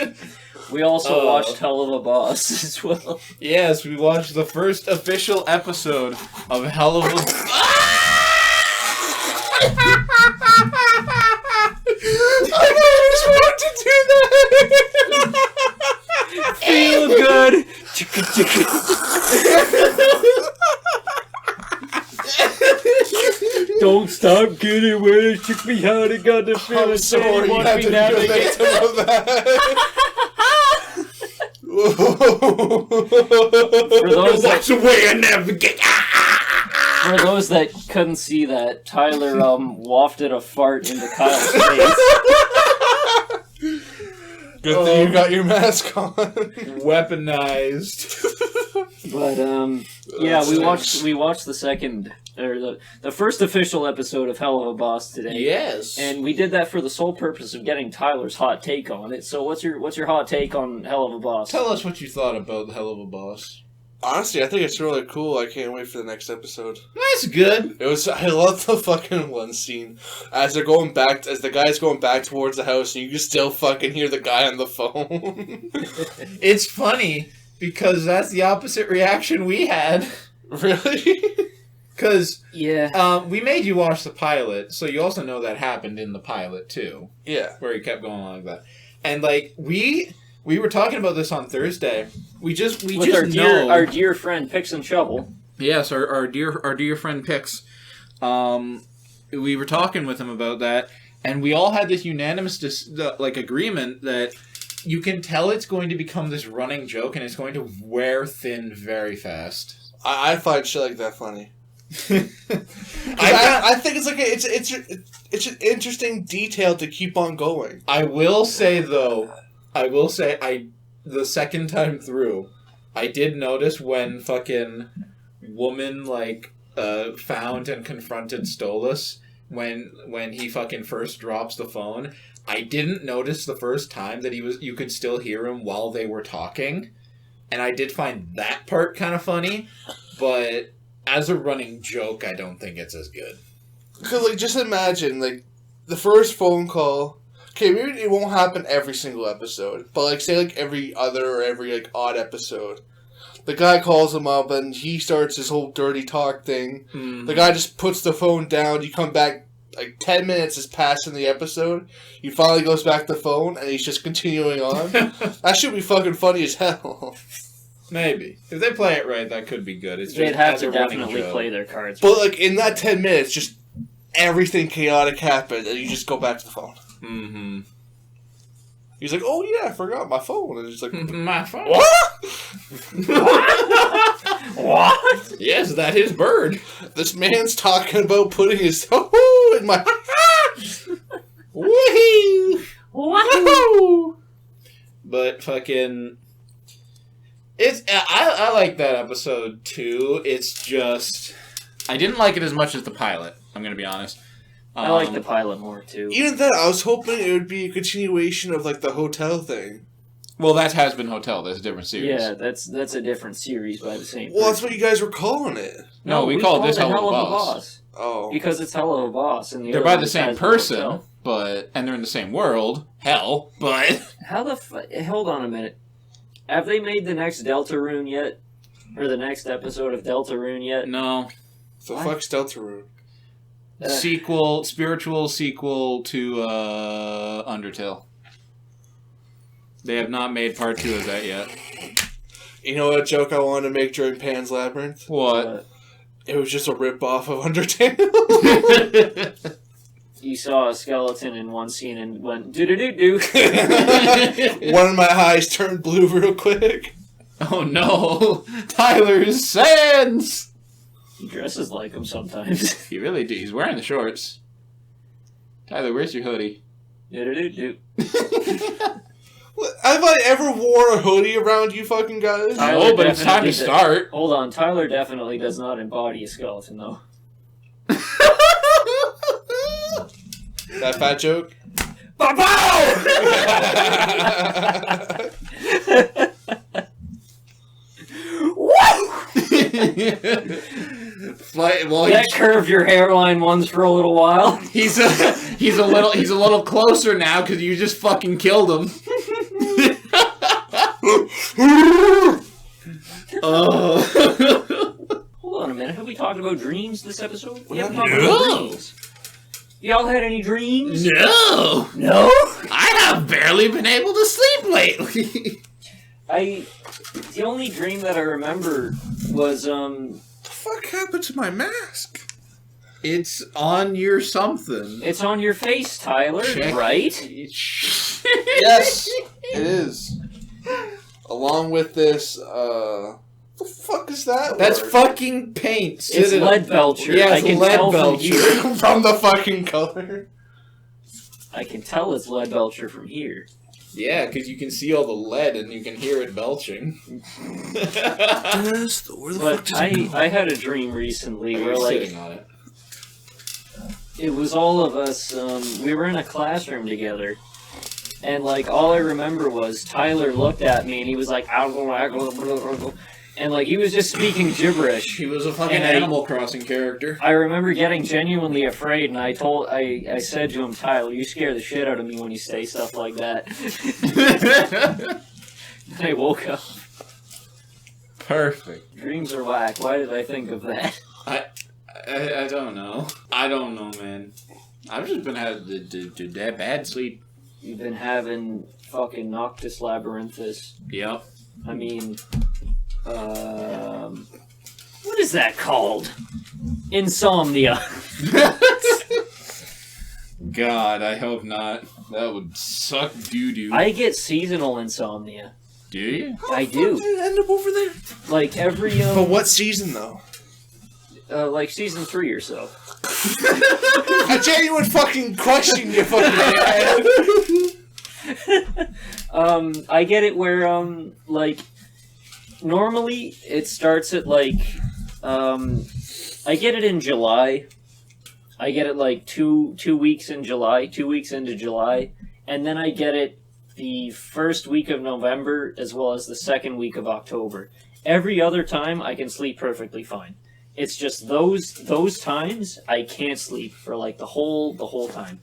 We also watched Hell of a Boss as well. Yes, we watched the first official episode of Hell of a... I always wanted to do that! Feel good! Don't stop getting wet. It took me how to got the feeling. I'm sorry, you had to do that. For those That's the way I navigate. For those that couldn't see that, Tyler wafted a fart into Kyle's face. Good thing you got your mask on. Weaponized. But yeah, we watched the second or the first official episode of Hell of a Boss today. Yes. And we did that for the sole purpose of getting Tyler's hot take on it. So what's your hot take on Hell of a Boss? Tell us what you thought about Hell of a Boss. Honestly, I think it's really cool. I can't wait for the next episode. That's good. I love the fucking one scene as the guy's going back towards the house, and you can still fucking hear the guy on the phone. It's funny because that's the opposite reaction we had. Really? Because yeah, we made you watch the pilot, so you also know that happened in the pilot too. Yeah, where he kept going like that, and like we were talking about this on Thursday. We just know our dear friend Picks and Shovel. Yes, our dear friend Pix. We were talking with him about that, and we all had this unanimous agreement that you can tell it's going to become this running joke, and it's going to wear thin very fast. I find shit like that funny. I think it's like it's an interesting detail to keep on going. I will say the second time through, I did notice when fucking woman found and confronted Stolas when he fucking first drops the phone. I didn't notice the first time that you could still hear him while they were talking, and I did find that part kind of funny, but as a running joke, I don't think it's as good. Because just imagine the first phone call. Okay, maybe it won't happen every single episode, but say every other or every odd episode. The guy calls him up and he starts his whole dirty talk thing. Mm-hmm. The guy just puts the phone down. You come back 10 minutes has passed in the episode. He finally goes back to the phone and he's just continuing on. That should be fucking funny as hell. Maybe. If they play it right, that could be good. It's just they'd have to definitely play their cards. But in that 10 minutes, just everything chaotic happened and you just go back to the phone. Mm-hmm. He's like, oh yeah, I forgot my phone. And he's like, my phone? What? What? Yes, that is bird. This man's talking about putting his in my woohoo! Woohoo! But fucking, I like that episode too. It's just I didn't like it as much as the pilot. I'm gonna be honest. I like the pilot more, too. Even then, I was hoping it would be a continuation of, the hotel thing. Well, that has been Hotel. That's a different series. Yeah, that's a different series by the same Well, that's what you guys were calling it. No, we called this Hell of a Boss. Oh. Because it's Hell of a Boss. And they're by the same person, and they're in the same world. Hell, but... How the hold on a minute. Have they made the next Deltarune yet? Or the next episode of Deltarune yet? No. The fuck's Deltarune? Spiritual sequel to Undertale. They have not made part 2 of that yet. You know what joke I wanted to make during Pan's Labyrinth? What? It was just a rip-off of Undertale. You saw a skeleton in one scene and went do-do-do-do. One of my eyes turned blue real quick. Oh no! Tyler's Sands! He dresses like him sometimes. He really do. He's wearing the shorts. Tyler, where's your hoodie? Do-do-do-do. Have I ever wore a hoodie around you fucking guys? No, but it's time to start. Hold on, Tyler definitely does not embody a skeleton, though. That fat joke? That curved your hairline once for a little while. He's a little closer now because you just fucking killed him. Hold on a minute. Have we talked about dreams this episode? We haven't No. talked about dreams. Y'all had any dreams? No. No? I have barely been able to sleep lately. The only dream that I remember was, What the fuck happened to my mask? It's on your something. It's on your face, Tyler, Check. right? Yes, it is. Along with this, the fuck is that? That's word? fucking paint. It's lead belcher. Yeah, I it's can lead tell belcher. from here. From the fucking color. I can tell it's lead belcher from here. Yeah, because you can see all the lead and you can hear it belching. But I had a dream recently where, You're like, sitting on it. it was all of us, we were in a classroom together. And, like, all I remember was Tyler looked at me and he was like, and, like, he was just speaking gibberish. He was a fucking And Animal Crossing character. I remember getting genuinely afraid, and I said to him, Tyler, you scare the shit out of me when you say stuff like that. I woke up. Perfect. Dreams are whack. Why did I think of that? I don't know. I don't know, man. I've just been having that bad sleep. You've been having fucking Noctis Labyrinthus. Yep. I mean, what is that called? Insomnia. God, I hope not. That would suck doo-doo. I get seasonal insomnia. Do you? I do. Did it end up over there? Like every But what season though? like season 3 or so. A genuine fucking question, you fucking head. I get it where like normally it starts at like I get it in July. I get it like two weeks in July, 2 weeks into July, and then I get it the first week of November as well as the second week of October. Every other time I can sleep perfectly fine. It's just those times I can't sleep for like the whole time.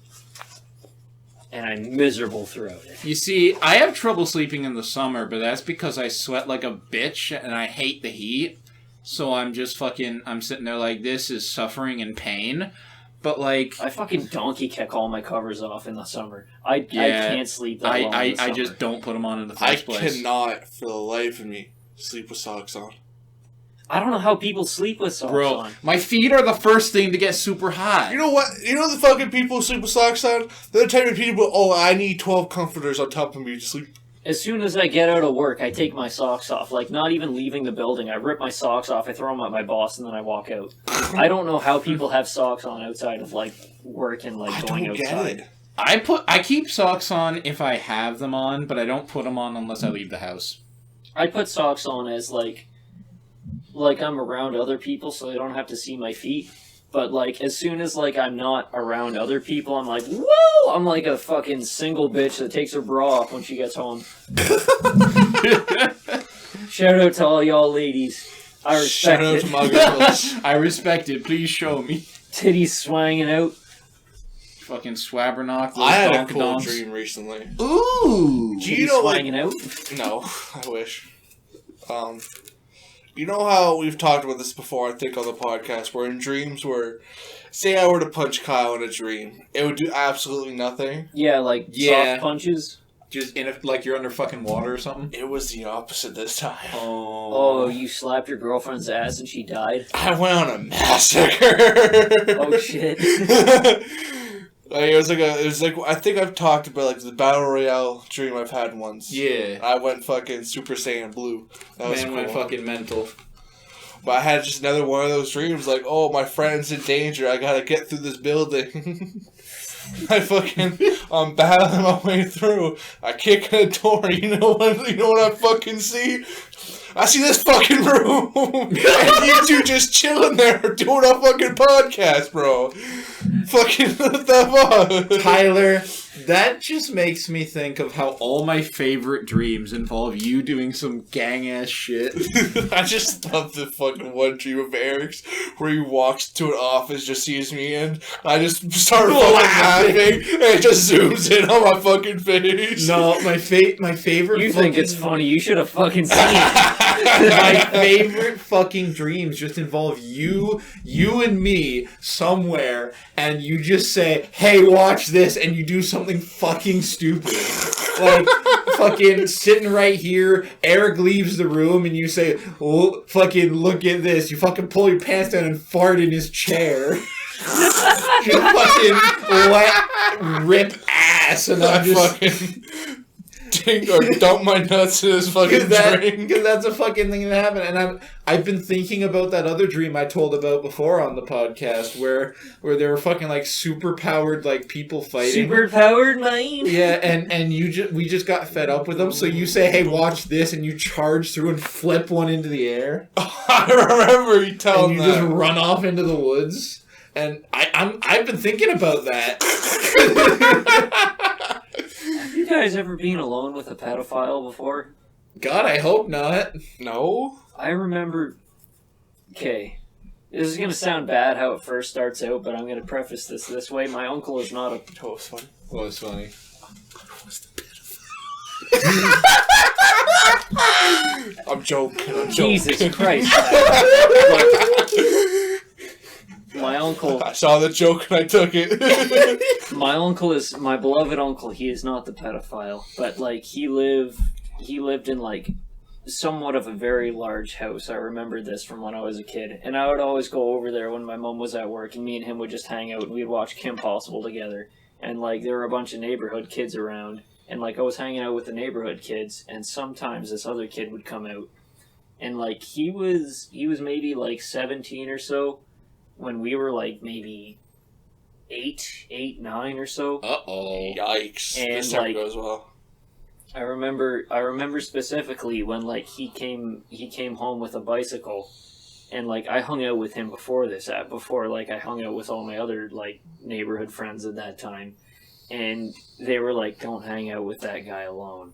And I'm miserable throughout it. You see, I have trouble sleeping in the summer, but that's because I sweat like a bitch and I hate the heat. So I'm just I'm sitting there like, this is suffering and pain. But like, I fucking donkey kick all my covers off in the summer. I can't sleep that long in the I summer. just don't put them on in the I first place. cannot, for the life of me, sleep with socks on. I don't know how people sleep with socks Bro, on. my feet are the first thing to get super hot. You know what? You know the fucking people who sleep with socks on? They're the type of people, I need 12 comforters on top of me to sleep. As soon as I get out of work, I take my socks off. Like, not even leaving the building. I rip my socks off, I throw them at my boss, and then I walk out. I don't know how people have socks on outside of, like, work and, like, going outside. I keep socks on if I have them on, but I don't put them on unless I leave the house. I put socks on as, like I'm around other people so they don't have to see my feet. But, like, as soon as, like, I'm not around other people, I'm like, whoa! I'm like a fucking single bitch that takes her bra off when she gets home. Shout out to all y'all ladies. I respect Shout out it. to my girls. I respect it. Please show me. Titties swanging out. Fucking swabbernock. I had a cool dream recently. Ooh! Do you Titties know, like, swanging out? no, I wish. You know how we've talked about this before, I think, on the podcast, where in dreams where, say I were to punch Kyle in a dream, it would do absolutely nothing. Yeah, like soft punches. Just like you're under fucking water or something? It was the opposite this time. Oh, you slapped your girlfriend's ass and she died? I went on a massacre. Oh, shit. It was like I think I've talked about like the battle royale dream I've had once. Yeah. I went fucking Super Saiyan Blue. That was cool. Went fucking mental. But I had just another one of those dreams like, oh, my friend's in danger. I gotta get through this building. I'm battling my way through. I kick in a door. You know what I fucking see? I see this fucking room, and you two just chilling there doing a fucking podcast, bro. Fucking what the fuck? Tyler, that just makes me think of how all my favorite dreams involve you doing some gang-ass shit. I just love the fucking one dream of Eric's where he walks to an office, just sees me in. I just start fucking laughing, and it just zooms in on my fucking face. No, my favorite. You think it's funny? You should have fucking seen it. My favorite fucking dreams just involve you and me somewhere, and you just say, "Hey, watch this," and you do something fucking stupid, like fucking sitting right here. Eric leaves the room, and you say, "Oh, fucking look at this!" You fucking pull your pants down and fart in his chair. Just fucking rip ass, and I'm just fucking drink or dump my nuts in his fucking drink. Because that's a fucking thing that happened. And I've been thinking about that other dream I told about before on the podcast where there were fucking like super powered like people fighting. Super powered mind. Yeah, and we just got fed up with them. So you say, "Hey, watch this," and you charge through and flip one into the air. I remember you telling and you just run off into the woods. And I've been thinking about that. Have you guys ever been alone with a pedophile before? God, I hope not. No? I remember... Okay. This is going to sound bad how it first starts out, but I'm going to preface this way. My uncle is not a... Oh, it's funny. What was funny? I'm joking. Jesus Christ. My uncle... I saw the joke and I took it. My uncle is... My beloved uncle, he is not the pedophile. But, like, he lived in, like, somewhat of a very large house. I remember this from when I was a kid. And I would always go over there when my mom was at work, and me and him would just hang out, and we'd watch Kim Possible together. And, like, there were a bunch of neighborhood kids around. And, like, I was hanging out with the neighborhood kids, and sometimes this other kid would come out. And, like, he was maybe, like, 17 or so, when we were, like, maybe 8, 9 or so. Uh-oh. Yikes. And, this never like, goes well. I remember specifically when, like, he came home with a bicycle, and, like, I hung out with him before like, I hung out with all my other, like, neighborhood friends at that time, and they were like, "Don't hang out with that guy alone."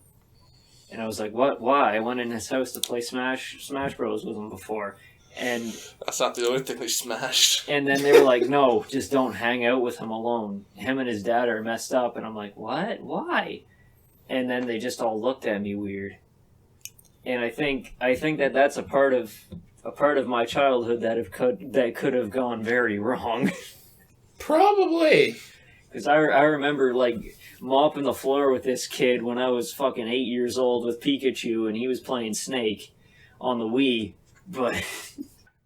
And I was like, "What? Why?" I went in his house to play Smash Bros with him before. And that's not the only thing they smashed. And then they were like, "No, just don't hang out with him alone. Him and his dad are messed up." And I'm like, "What? Why?" And then they just all looked at me weird. And I think that that's a part of my childhood that could have gone very wrong. Probably. Because I remember, like, mopping the floor with this kid when I was fucking 8 years old with Pikachu, and he was playing Snake on the Wii. But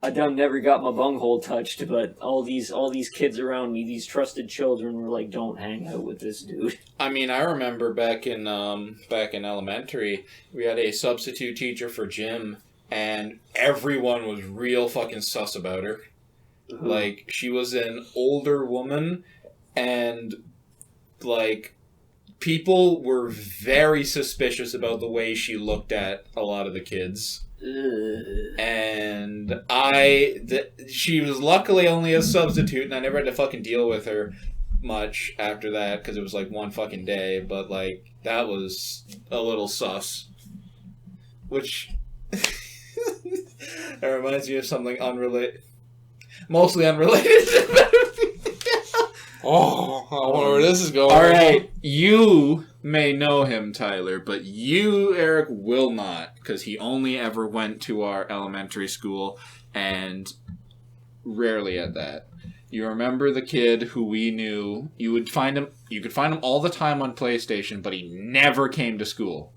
I never got my bunghole touched. But all these kids around me, these trusted children, were like, "Don't hang out with this dude." I mean, I remember back in elementary, we had a substitute teacher for gym, and everyone was real fucking sus about her. Mm-hmm. Like, she was an older woman, and like, people were very suspicious about the way she looked at a lot of the kids. And she was luckily only a substitute, and I never had to fucking deal with her much after that, because it was like one fucking day, but like, that was a little sus. Which, that reminds me of something mostly unrelated. Oh, I wonder where this is going. Alright, you may know him, Tyler, but you, Eric, will not, because he only ever went to our elementary school, and rarely at that. You remember the kid who we knew, you could find him all the time on PlayStation, but he never came to school.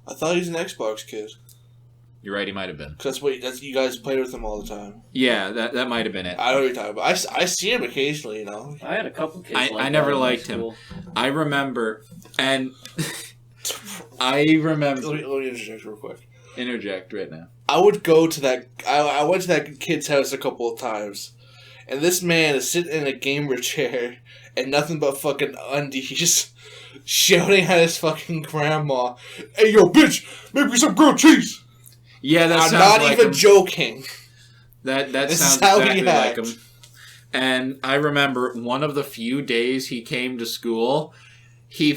I thought he was an Xbox kid. You're right, he might have been. That's you guys played with him all the time. Yeah, that might have been it. I know what you're talking about. I see him occasionally, you know. I had a couple kids I never liked him. I remember, and I remember... Let me interject real quick. Interject right now. I would go to that... I went to that kid's house a couple of times, and this man is sitting in a gamer chair and nothing but fucking undies, shouting at his fucking grandma, "Hey, yo, bitch, make me some grilled cheese!" Yeah, that sounds I'm not like even him. Joking. That This sounds is how exactly he like acts. him. And I remember one of the few days he came to school, we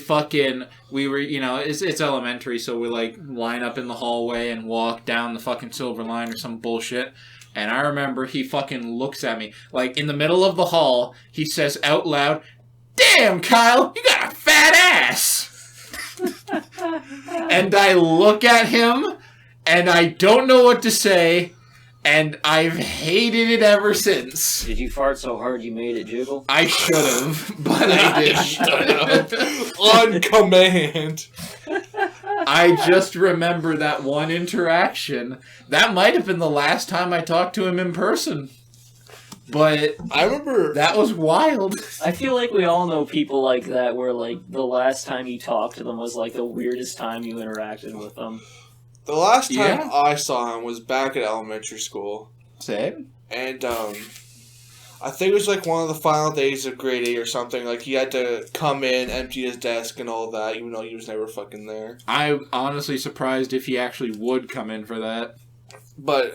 were, it's elementary, so we like line up in the hallway and walk down the fucking Silver Line or some bullshit. And I remember he fucking looks at me, like in the middle of the hall, he says out loud, "Damn, Kyle, you got a fat ass!" And I look at him, and I don't know what to say, and I've hated it ever since. Did you fart so hard you made it jiggle? I should have, but I didn't. On command. I just remember that one interaction. That might have been the last time I talked to him in person. But I remember that was wild. I feel like we all know people like that where, like, the last time you talked to them was, like, the weirdest time you interacted with them. the last time Yeah. I saw him was back at elementary school. Same. And, I think it was, like, one of the final days of grade 8 or something. Like, he had to come in, empty his desk and all that, even though he was never fucking there. I'm honestly surprised if he actually would come in for that. But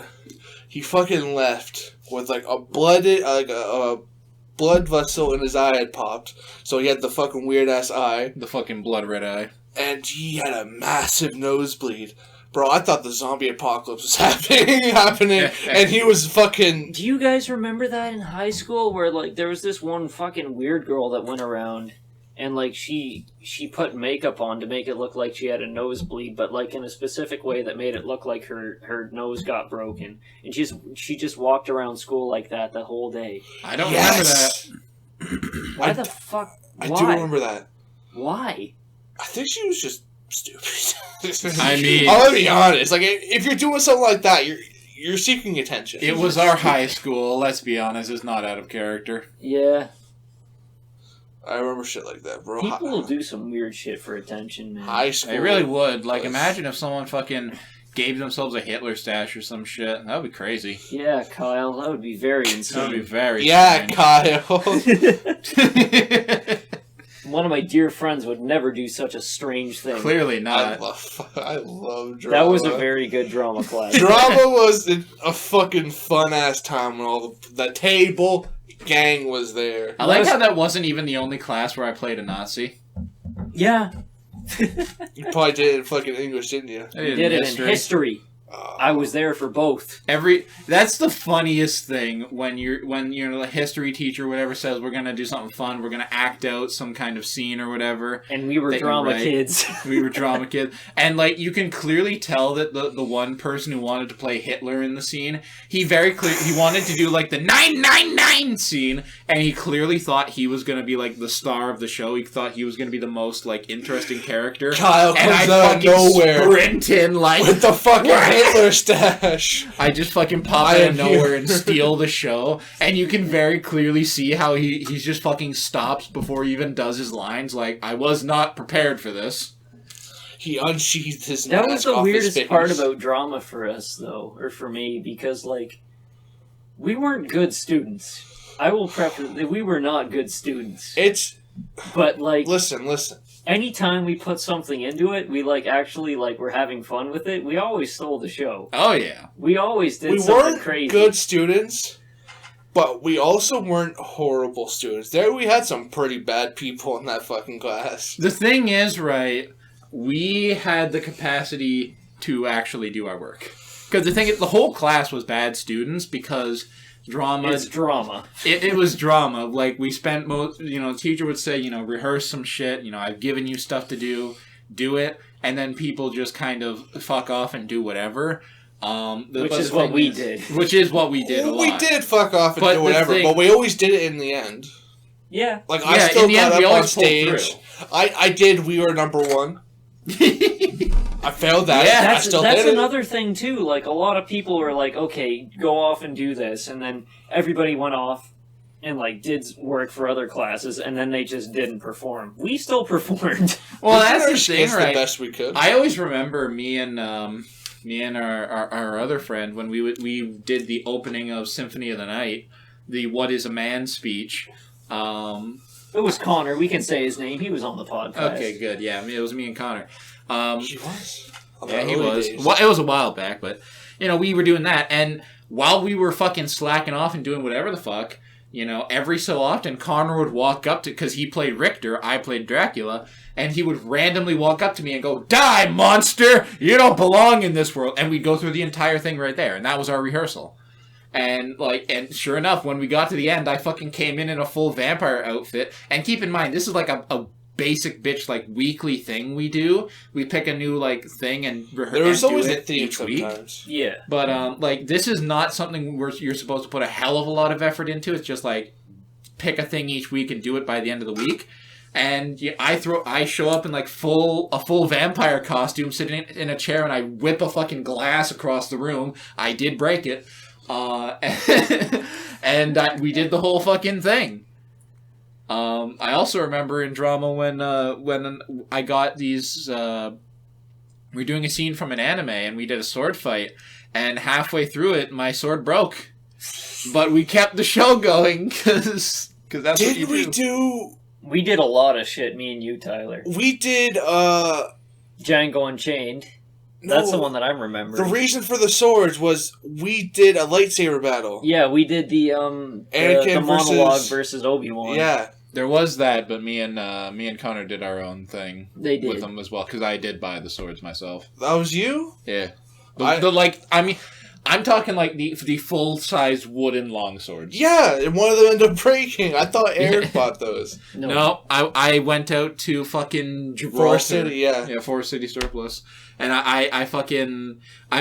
he fucking left with, like, a blood vessel in his eye had popped. So he had the fucking weird-ass eye. The fucking blood red eye. And he had a massive nosebleed. Bro, I thought the zombie apocalypse was happening, and he was fucking... Do you guys remember that in high school where, like, there was this one fucking weird girl that went around and, like, she put makeup on to make it look like she had a nosebleed, but, like, in a specific way that made it look like her nose got broken. And she just walked around school like that the whole day. I don't Yes! remember that. Why the fuck? I Why? do remember that. Why? I think she was just stupid. I mean- I'm gonna be honest. Like, if you're doing something like that, you're seeking attention. It was our high school, let's be honest, it's not out of character. Yeah. I remember shit like that, bro. People will do some weird shit for attention, man. High school. They really would. Like, was- imagine if someone fucking gave themselves a Hitler stash or some shit. That would be crazy. Yeah, Kyle, that would be very That would insane. be very Yeah, Kyle. strange. One of my dear friends would never do such a strange thing. Clearly I not. love drama. That was a very good drama class. Drama was a fucking fun-ass time when all the table gang was there. I like how that wasn't even the only class where I played a Nazi. Yeah, You probably did it in fucking English, didn't you? I we did it in history. I was there for both. That's the funniest thing when the history teacher or whatever says we're gonna do something fun, we're gonna act out some kind of scene or whatever. And we were that you drama write. kids. We were drama kids. And, like, you can clearly tell that the one person who wanted to play Hitler in the scene, he wanted to do, like, the 999 scene, and he clearly thought he was going to be, like, the star of the show. He thought he was going to be the most, like, interesting character. Kyle and comes I out of fucking nowhere sprint in, like... with the fucking Hitler stash. I just fucking pop I out am of nowhere here. and steal the show, and you can very clearly see how he's just fucking stops before he even does his lines, like, I was not prepared for this. He unsheathed his That mask was the off his weirdest face. part about drama for us, though, or for me, because, like, we weren't good students. I will preface that we were not good students. It's... But, like, Listen. anytime we put something into it, we, like, actually, like, were having fun with it, we always stole the show. Oh, yeah. We always did We something weren't crazy. good students, but we also weren't horrible students. There we had some pretty bad people in that fucking class. The thing is, right, we had the capacity to actually do our work. Because the thing is, the whole class was bad students because drama... It's drama. It was drama. Like, we spent the teacher would say, rehearse some shit, I've given you stuff to do it, and then people just kind of fuck off and do whatever. Which is what we did. Which is what we did a lot. We did fuck off and But do the whatever, thing- but we always did it in the end. Yeah. Like, Yeah, I still in the got end, up we on always pulled stage. I did We Were Number One. I failed that. Yeah, I That's still did it. another thing, too. Like, a lot of people were like, okay, go off and do this. And then everybody went off and, like, did work for other classes, and then they just didn't perform. We still performed. Well, We that's did our the thing, skits right? the best we could. I always remember me and our other friend when we did the opening of Symphony of the Night, the "What Is a Man" speech. It was Connor. We can say his name. He was on the podcast. Okay, good. Yeah, it was me and Connor. He was. Yeah, he was. Well, it was a while back, but we were doing that, and while we were fucking slacking off and doing whatever the fuck, every so often Connor would walk up to, because he played Richter, I played Dracula, and he would randomly walk up to me and go, "Die, monster! You don't belong in this world." And we'd go through the entire thing right there, and that was our rehearsal. And sure enough, when we got to the end, I fucking came in a full vampire outfit. And keep in mind, this is like a basic bitch, like, weekly thing we do. We pick a new, like, thing and rehearse. There was always do a it theme each week. sometimes. Yeah. But, this is not something where you're supposed to put a hell of a lot of effort into. It's just, like, pick a thing each week and do it by the end of the week. And I show up in, like, a full vampire costume, sitting in a chair, and I whip a fucking glass across the room. I did break it. And we did the whole fucking thing. I also remember in drama when I got these. We were doing a scene from an anime, and we did a sword fight, and halfway through it, my sword broke. But we kept the show going, because that's what you do. We did a lot of shit, me and you, Tyler. We did, Django Unchained. No, that's the one that I'm remembering. The reason for the swords was we did a lightsaber battle. Yeah, we did the Anakin monologue versus Obi-Wan. Yeah. There was that, but me and Connor did our own thing. They did. With them as well, because I did buy the swords myself. That was you? Yeah. I'm talking like the full-size wooden long swords. Yeah, and one of them ended up breaking. I thought Eric bought those. No, I went out to fucking Gibraltar. Forest City, yeah. Yeah, Forest City Surplus. And I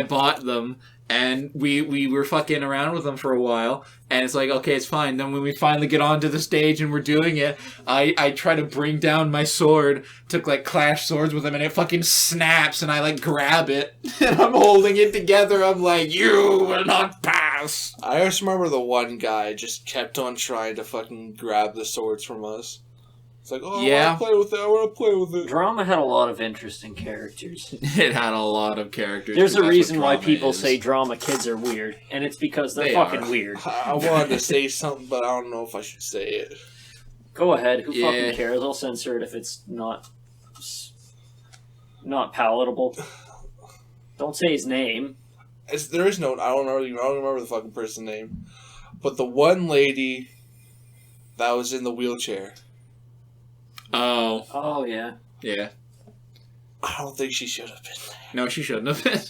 bought them, and we were fucking around with them for a while, and it's like, okay, it's fine. Then when we finally get onto the stage and we're doing it, I try to bring down my sword, took like clash swords with him, and it fucking snaps, and I like grab it, and I'm holding it together. I'm like, you will not pass. I just remember the one guy just kept on trying to fucking grab the swords from us. It's like, oh, yeah. I want to play with it. Drama had a lot of interesting characters. It had a lot of characters. There's a reason why people say drama kids are weird, and it's because they're fucking weird. I wanted to say something, but I don't know if I should say it. Go ahead. Who fucking cares? I'll censor it if it's not palatable. Don't say his name. There is no... I don't remember the fucking person's name. But the one lady that was in the wheelchair... Oh. Oh, yeah. Yeah. I don't think she should have been there. No, she shouldn't have been.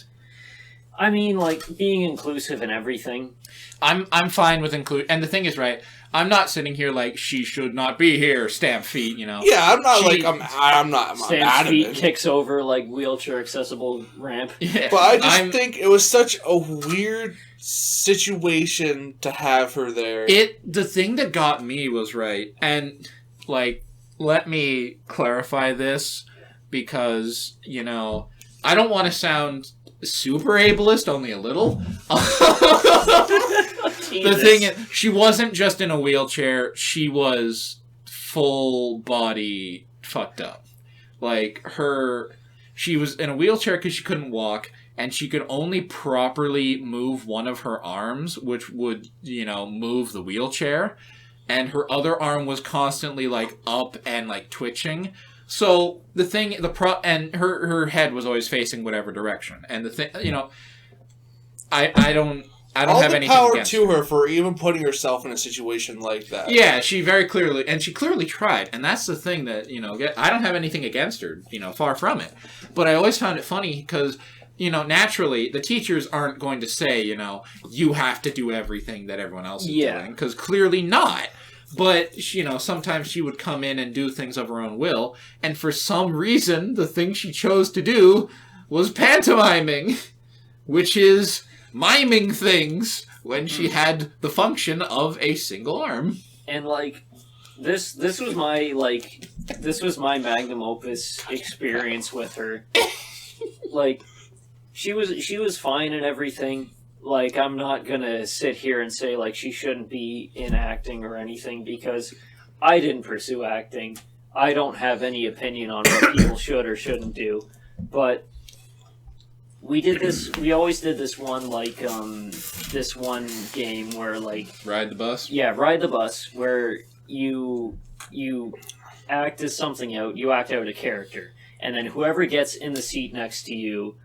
I mean, like, being inclusive and everything. I'm fine with and the thing is, right, I'm not sitting here like, she should not be here, stamp feet, you know. Yeah, I'm not stamp feet, kicks over, like, wheelchair accessible ramp. Yeah. But I just think it was such a weird situation to have her there. The thing that got me was, right, and, like... Let me clarify this, because, you know, I don't want to sound super ableist, only a little. The thing is, she wasn't just in a wheelchair, she was full body fucked up. Like, she was in a wheelchair because she couldn't walk, and she could only properly move one of her arms, which would, you know, move the wheelchair. And her other arm was constantly, like, up and, like, twitching. So, and her head was always facing whatever direction. And the thing, you know, I don't have anything power against to her for even putting herself in a situation like that. Yeah, she clearly tried. And that's the thing that, you know, I don't have anything against her, you know, far from it. But I always found it funny because... You know, naturally, the teachers aren't going to say, you know, you have to do everything that everyone else is doing, because clearly not. But, you know, sometimes she would come in and do things of her own will, and for some reason, the thing she chose to do was pantomiming, which is miming things when she had the function of a single arm. And, like, this was my magnum opus experience with her. Like... She was fine and everything. Like, I'm not gonna sit here and say, like, she shouldn't be in acting or anything, because I didn't pursue acting. I don't have any opinion on what people should or shouldn't do. But we always did this one, like, this one game where, like... Ride the bus? Yeah, Ride the Bus, where you act as something out, you act out a character. And then whoever gets in the seat next to you...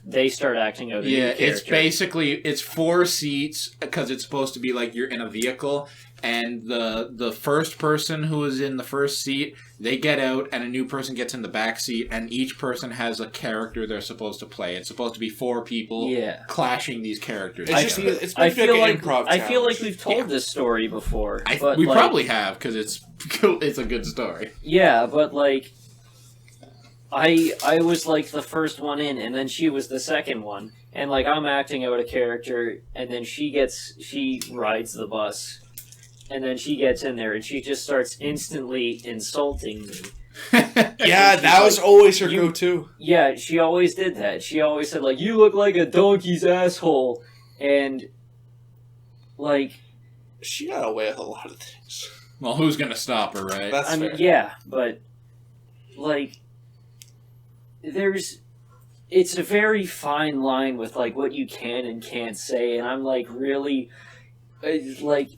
they start acting out a new character. It's basically, it's 4 seats, because it's supposed to be like you're in a vehicle, and the first person who is in the first seat, they get out, and a new person gets in the back seat, and each person has a character they're supposed to play. It's supposed to be 4 people clashing these characters. I feel like we've told this story before. We probably have, because it's a good story. Yeah, but like... I was, like, the first one in, and then she was the second one. And, like, I'm acting out a character, and then she rides the bus. And then she gets in there, and she just starts instantly insulting me. Yeah, that was always her go-to. Yeah, she always did that. She always said, like, you look like a donkey's asshole. And like, She got away with a lot of things. Well, who's gonna stop her, right? That's I mean, fair. yeah, but, like, it's a very fine line with, like, what you can and can't say, and I'm, like, really, like,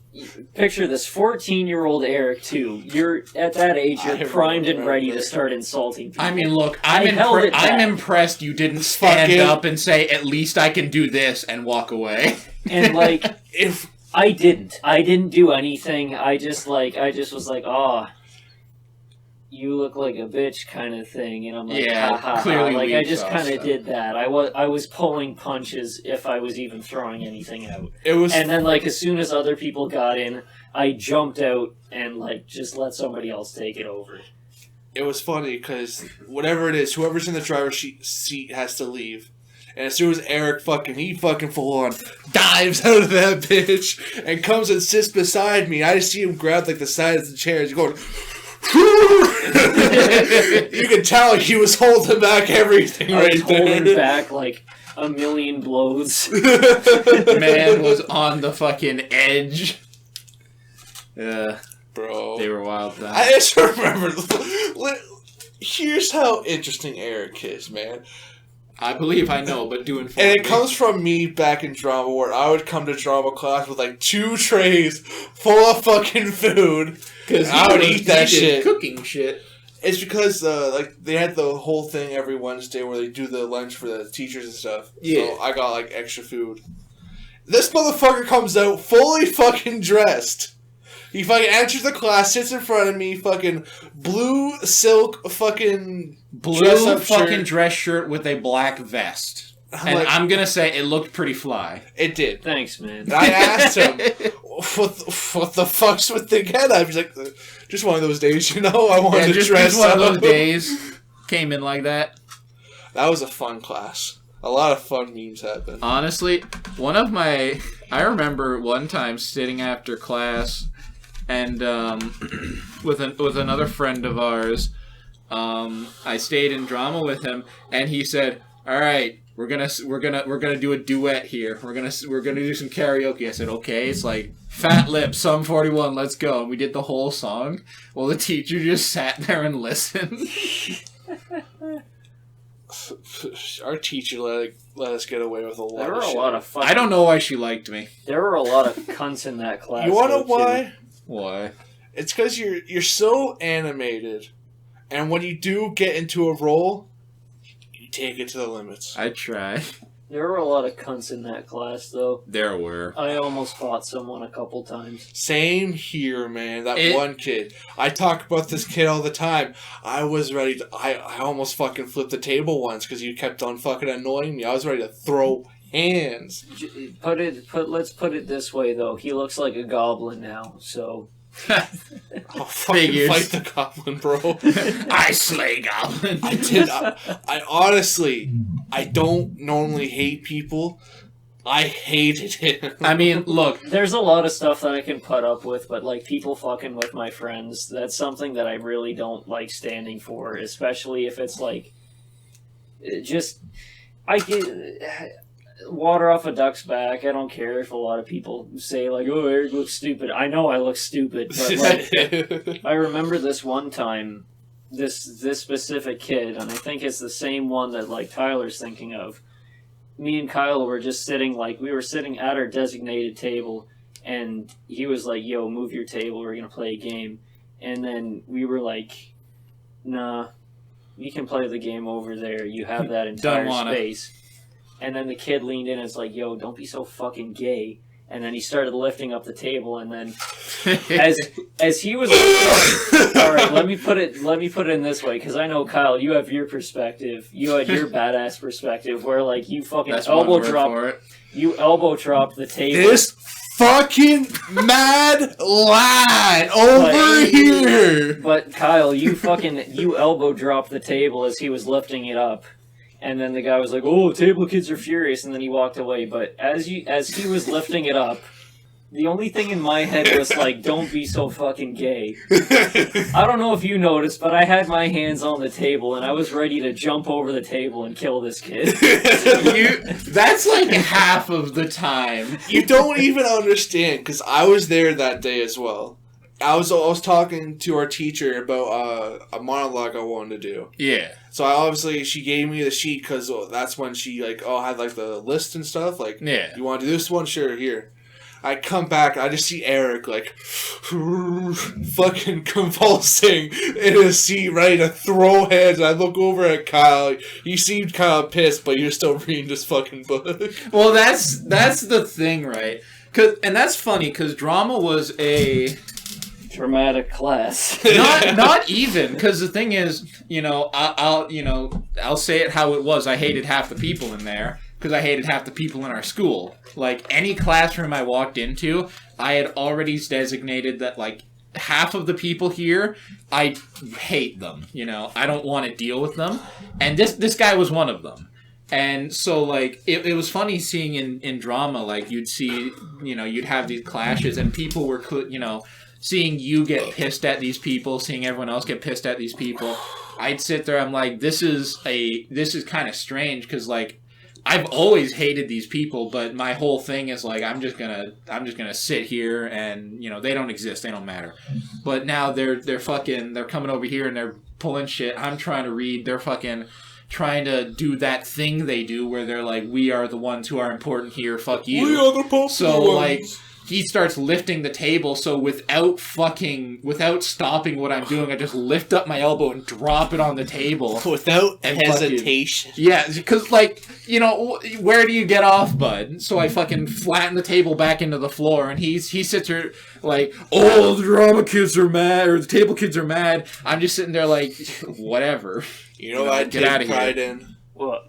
picture this, 14-year-old Eric, too. You're, at that age, you're primed and ready to start insulting people. I mean, look, I'm impressed you didn't stand up and say, at least I can do this, and walk away. And, like, If I didn't do anything. I just was like, oh, you look like a bitch kind of thing. And I'm like, Yeah, ha ha ha. clearly Like, weak I just sauce kind of stuff. did that. I was pulling punches if I was even throwing anything out. it was And then, like, as soon as other people got in, I jumped out and, like, just let somebody else take it over. it was funny because whatever it is, whoever's in the driver's seat has to leave. And as soon as Eric he fucking full on dives out of that bitch and comes and sits beside me, I just see him grab like the side of the chair. He's going. You can tell he was holding back everything I right was holding there. back, like, a million blows. Man was on the fucking edge. Bro. They were wild times. I just remember. Here's how interesting Eric is, man. I believe I know, but doing for And it me. comes from me back in drama where I would come to drama class with like 2 trays full of fucking food. Because I would eat that shit. Cooking shit. It's because like they had the whole thing every Wednesday where they do the lunch for the teachers and stuff. Yeah. So I got like extra food. This motherfucker comes out fully fucking dressed. He fucking enters the class, sits in front of me, fucking blue silk fucking dress Blue up fucking shirt. dress shirt with a black vest. I'm And like- I'm gonna say it looked pretty fly. It did. Thanks, man. I asked him, what the fuck's with the getup? He's like, just one of those days, you know? I wanted to just dress one up. of those days. Came in like that. That was a fun class. A lot of fun memes happened. Honestly, I remember one time sitting after class, and with another friend of ours, I stayed in drama with him, and he said, "All right, we're gonna do a duet here. We're gonna do some karaoke." I said, "Okay." It's like Fat Lip, Sum 41, let's go. And we did the whole song. Well, the teacher just sat there and listened. Our teacher let us get away with a lot There of were a shit. lot of fucking... I don't know why she liked me. There were a lot of cunts in that class. You wanna though, know why? too. Why? It's because you're so animated, and when you do get into a role, you take it to the limits. I try. There were a lot of cunts in that class, though. There were. I almost fought someone a couple times. Same here, man. That It- one kid. I talk about this kid all the time. I was ready to... I almost fucking flipped the table once because you kept on fucking annoying me. I was ready to throw hands. Let's put it this way, though. He looks like a goblin now, so... I'll fucking Figures. fight the goblin, bro. I slay goblins. I did. I honestly, I don't normally hate people. I hated him. I mean, look, There's a lot of stuff that I can put up with, but, like, people fucking with my friends, that's something that I really don't like standing for, especially if it's, like... I get... Water off a duck's back. I don't care if a lot of people say, like, oh, Eric looks stupid. I know I look stupid, but, like... I remember this one time, this specific kid, and I think it's the same one that, like, Tyler's thinking of. Me and Kyle were just sitting, like, we were sitting at our designated table, and he was like, yo, move your table, we're gonna play a game. And then we were like, nah, you can play the game over there, you have that entire space. And then the kid leaned in and was like, yo, don't be so fucking gay. And then he started lifting up the table, and then as he was all right, let me put it in this way, because I know, Kyle, you have your perspective. You had your badass perspective where, like, you fucking that's one word for it. you elbow dropped the table. This fucking mad lad over here. But Kyle, you elbow dropped the table as he was lifting it up. And then the guy was like, "Oh, table kids are furious," and then he walked away. But as he was lifting it up, The only thing in my head was like, don't be so fucking gay. I don't know if you noticed, but I had my hands on the table and I was ready to jump over the table and kill this kid. That's like half of the time. You don't even understand, because I was there that day as well. I was talking to our teacher about a monologue I wanted to do. Yeah. So she gave me the sheet because that's when she had like the list and stuff. Like, yeah, you want to do this one? Sure, here. I come back, I just see Eric like fucking convulsing in his seat, ready to throw hands. I look over at Kyle. He seemed kind of pissed, but you're still reading this fucking book. Well, that's the thing, right? And that's funny because drama was a dramatic class. not even, because the thing is, I'll say it how it was. I hated half the people in there because I hated half the people in our school. Like, any classroom I walked into, I had already designated that, like, half of the people here, I hate them. I don't want to deal with them, and this guy was one of them. And so, like, it was funny seeing in drama, like, you'd see, you'd have these clashes, and people were, seeing you get pissed at these people, seeing everyone else get pissed at these people. I'd sit there, I'm like, this is kind of strange, because, like, I've always hated these people, but my whole thing is, like, I'm just gonna sit here and, they don't exist, they don't matter. But now they're coming over here and they're pulling shit. I'm trying to read, they're fucking trying to do that thing they do where they're like, we are the ones who are important here, fuck you. We are the popular So, ones. like, he starts lifting the table, so without stopping what I'm doing, I just lift up my elbow and drop it on the table. Without and hesitation. Yeah, because, like, where do you get off, bud? So I fucking flatten the table back into the floor, and he sits there like, oh, the drama kids are mad, or the table kids are mad. I'm just sitting there like, whatever. You know what I take pride in? What?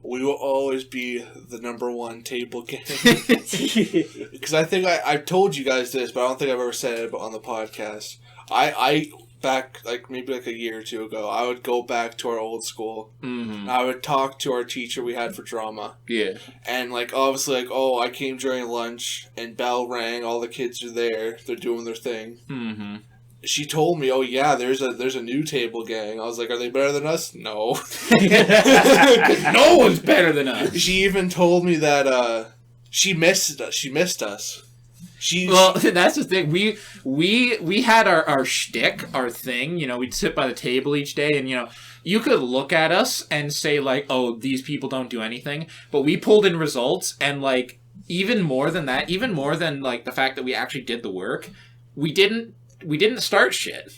We will always be the number one table gang. Because I think I've told you guys this, but I don't think I've ever said it on the podcast. I back, like, maybe like a year or two ago, I would go back to our old school. Mm-hmm. I would talk to our teacher we had for drama. Yeah. And, like, obviously, like, oh, I came during lunch, and bell rang, all the kids are there, they're doing their thing. Mm-hmm. She told me, oh yeah, there's a new table gang. I was like, are they better than us? No. No one's better than us. She even told me that she missed us. Well, that's the thing. We had our shtick, our thing. We'd sit by the table each day, and you could look at us and say like, oh, these people don't do anything. But we pulled in results, and like even more than that, even more than like the fact that we actually did the work, we didn't start shit.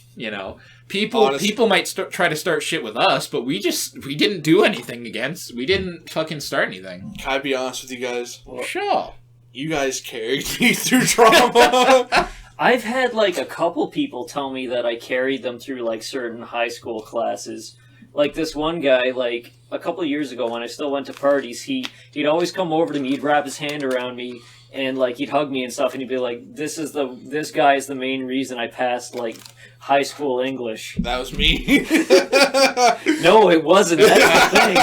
People might try to start shit with us, but we didn't do anything against. We didn't fucking start anything. Can I be honest with you guys? Well, sure. You guys carried me through trauma. I've had like a couple people tell me that I carried them through like certain high school classes. Like this one guy, like a couple of years ago when I still went to parties, he'd always come over to me, he'd wrap his hand around me, and like he'd hug me and stuff, and he'd be like, this guy is the main reason I passed like high school English. That was me. No, it wasn't. That's the thing.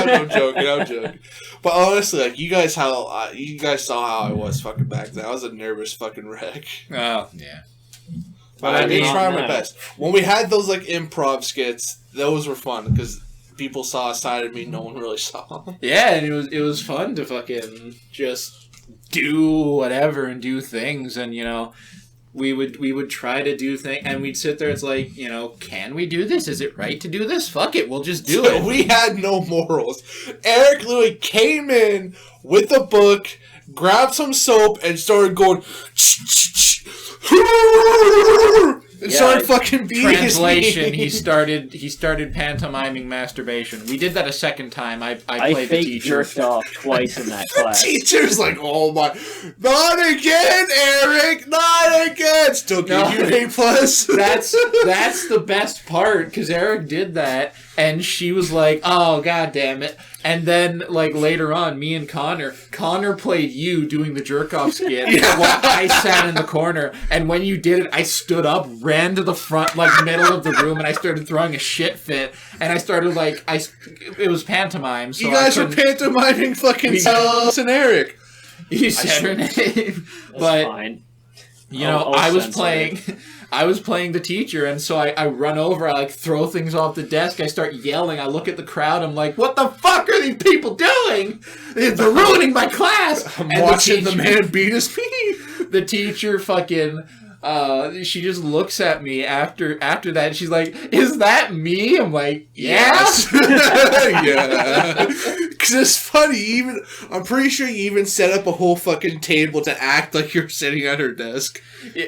I'm joking. But honestly, like, you guys saw how I was fucking back then. I was a nervous fucking wreck. Oh, yeah. But I did try my best. When we had those like improv skits, those were fun because people saw a side of me no one really saw. Yeah, and it was fun to fucking just do whatever and do things, and we would try to do things, and we'd sit there. It's like, can we do this? Is it right to do this? Fuck it, we'll just do it. We had no morals. Eric literally came in with a book, grabbed some soap, and started going. And started fucking beating translation. He started pantomiming masturbation. We did that a second time. I played the teacher. Jerked off twice in that class. The teacher's like, oh my, not again, Eric, not again. Still give you an A+. That's the best part, because Eric did that, and she was like, oh, god damn it. And then, like, later on, me and Connor played you doing the jerk-off skit while I sat in the corner. And when you did it, I stood up, ran to the front, like, middle of the room, and I started throwing a shit fit. And I started, like, it was pantomime. So you guys were pantomiming fucking Silas and Eric. You said her name, That's but fine. you know, I'll I was censor playing. I was playing the teacher, and so I run over, I like throw things off the desk, I start yelling, I look at the crowd, I'm like, what the fuck are these people doing? They're ruining my class! I'm And watching the man beat his pee. The teacher fucking, she just looks at me after that, and she's like, is that me? I'm like, yeah? Yes. Yeah. Because it's funny, I'm pretty sure you even set up a whole fucking table to act like you're sitting at her desk.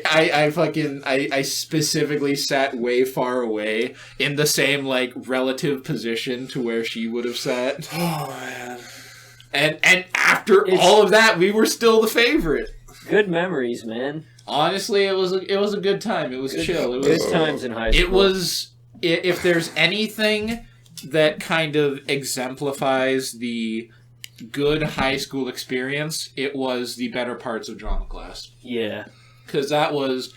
I specifically sat way far away in the same, like, relative position to where she would have sat. Oh, man. And after all of that, we were still the favorite. Good memories, man. Honestly, it was a good time. It was chill. It was Good times in high school. It was, if there's anything that kind of exemplifies the good high school experience, it was the better parts of drama class. Yeah. Because that was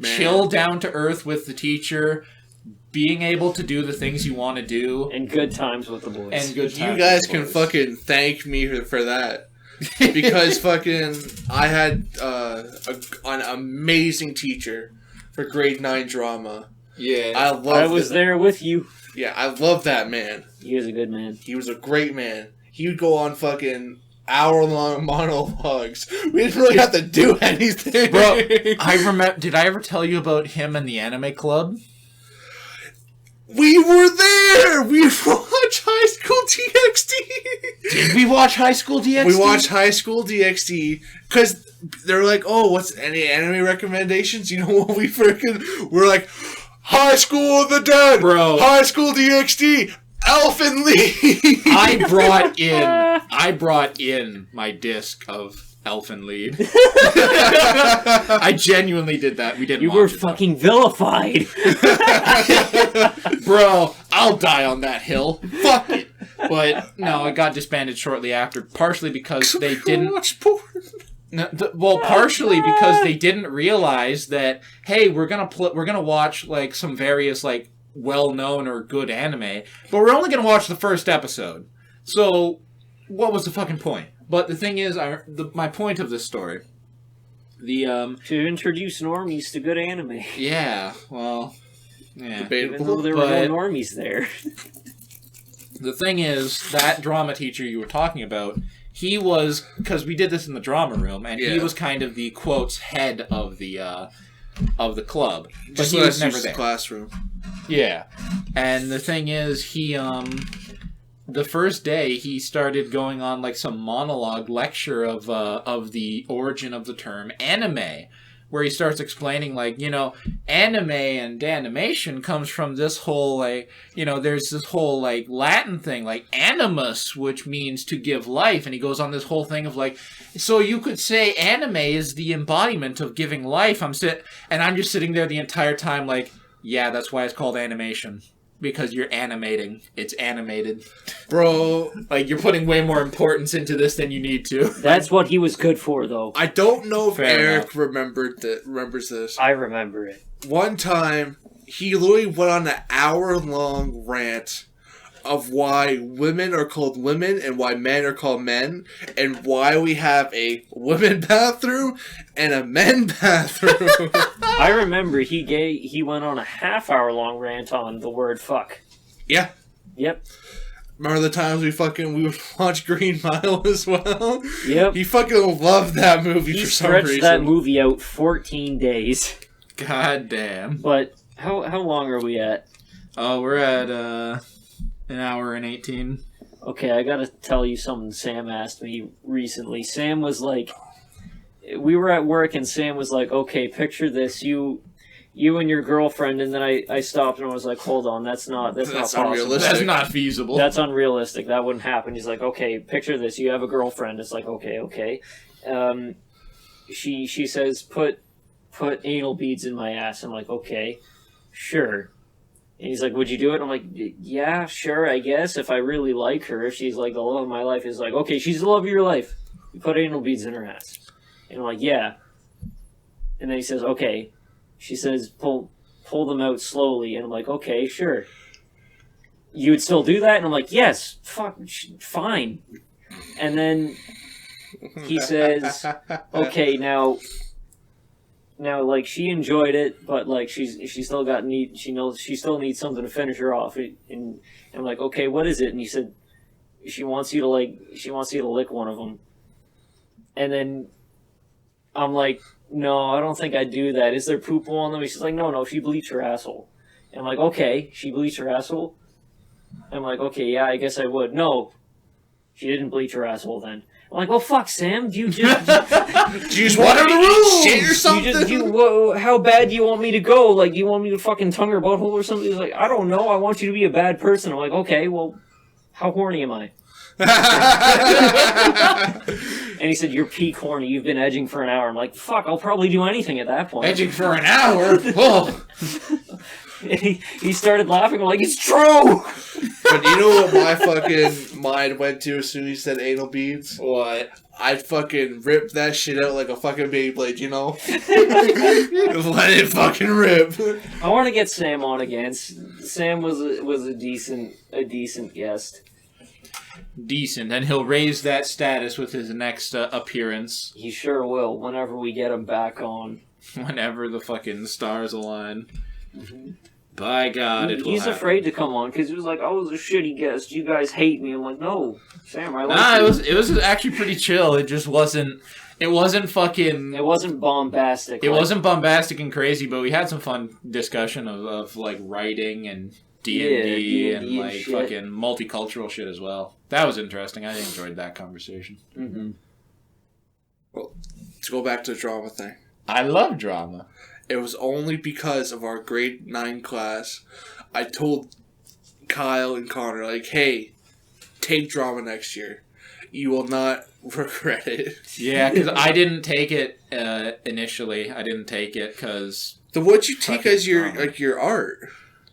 chill, down to earth with the teacher, being able to do the things you want to do. And good times with the boys. And good times You guys with the can boys. fucking thank me for that. Because fucking I had an amazing teacher for grade 9 drama. Yeah. I was there with you. Yeah, I love that man. He was a good man. He was a great man. He would go on fucking hour-long monologues. We didn't really have to do anything. Bro, I remember. Did I ever tell you about him and the anime club? We were there! We watched High School DxD! Did we watch High School DxD? We watched High School DxD because they're like, oh, what's any anime recommendations? You know what we freaking... We're like, High School of the Dead! Bro. High School DxD! Elfin Lead! I brought in my disc of Elfin Lead. I genuinely did that. We didn't. You watch were it, fucking vilified. bro. I'll die on that hill. Fuck it. But no, it got disbanded shortly after, partially because they didn't. Watch porn. No, partially because they didn't realize that, hey, we're gonna watch like some various like well-known or good anime, but we're only gonna watch the first episode. So, what was the fucking point? But the thing is, my point of this story, To introduce normies to good anime. yeah, well, yeah. Even though there were no normies there. The thing is, that drama teacher you were talking about, he was, because we did this in the drama room, and he was kind of the, quotes, head of the club. But Just he let was us never use the there. classroom. Yeah. And the thing is, he, the first day, he started going on, like, some monologue lecture of the origin of the term anime, where he starts explaining, like, you know, anime and animation comes from this whole, like, you know, there's this whole, like, Latin thing, like, animus, which means to give life, and he goes on this whole thing of, like, so you could say anime is the embodiment of giving life. I'm just sitting there the entire time, like, yeah, that's why it's called animation. Because you're animating. It's animated. Bro. Like, you're putting way more importance into this than you need to. That's what he was good for, though. I don't know if Fair Eric enough. remembers this. I remember it. One time, he literally went on an hour-long rant of why women are called women and why men are called men and why we have a women bathroom and a men bathroom. I remember he went on a half-hour-long rant on the word fuck. Yeah. Yep. Remember the times we would watch Green Mile as well? Yep. He fucking loved that movie He for some stretched reason. that movie out 14 days. God damn. But how long are we at? Oh, we're at, an hour and 18. Okay, I gotta tell you something Sam asked me recently. Sam was like, we were at work and Sam was like, okay, picture this, you and your girlfriend, and then I stopped and I was like, hold on, that's not possible. unrealistic. That's not feasible. That's unrealistic. That wouldn't happen. He's like, okay, picture this, you have a girlfriend. It's like, okay. She says, put anal beads in my ass. I'm like, okay, sure. And he's like, would you do it? I'm like, yeah, sure, I guess, if I really like her. If she's like the love of my life. He's like, okay, she's the love of your life. You put anal beads in her ass. And I'm like, yeah. And then he says, okay. She says, pull them out slowly. And I'm like, okay, sure. You would still do that? And I'm like, yes, fine. And then he says, okay, now, like, she enjoyed it, but, like, she still she knows she still needs something to finish her off. And I'm like, okay, what is it? And he said, she wants you to lick one of them. And then I'm like, no, I don't think I'd do that. Is there poo-poo on them? She's like, no, she bleached her asshole. And I'm like, okay, she bleached her asshole? I'm like, okay, yeah, I guess I would. No, she didn't bleach her asshole then. I'm like, well, fuck, Sam. Do you just do you just want her to eat shit or something? How bad do you want me to go? Like, do you want me to fucking tongue her butthole or something? He's like, I don't know. I want you to be a bad person. I'm like, okay, well, how horny am I? And he said, you're peak horny. You've been edging for an hour. I'm like, fuck, I'll probably do anything at that point. Edging for an hour? Whoa. He started laughing. I'm like, it's true! But you know what my fucking mind went to as soon as he said anal beads? What? I'd fucking rip that shit out like a fucking Beyblade, you know? Let it fucking rip. I want to get Sam on again. Sam was a decent guest. Decent, and he'll raise that status with his next appearance. He sure will, whenever we get him back on. Whenever the fucking stars align. Mm-hmm. By God, it will He's happen. afraid to come on, because he was like, I was a shitty guest, you guys hate me. I'm like, no, Sam, I like you. It was actually pretty chill. It just wasn't... It wasn't fucking... It wasn't bombastic. It wasn't bombastic and crazy, but we had some fun discussion of like, writing and D&D and like, shit. fucking multicultural shit as well. That was interesting. I enjoyed that conversation. Mm-hmm. Well, to go back to the drama thing. I love drama. It was only because of our grade 9 class. I told Kyle and Connor, like, hey, take drama next year. You will not regret it. Yeah, because I didn't take it initially. I didn't take it because... Then what'd you take as your art?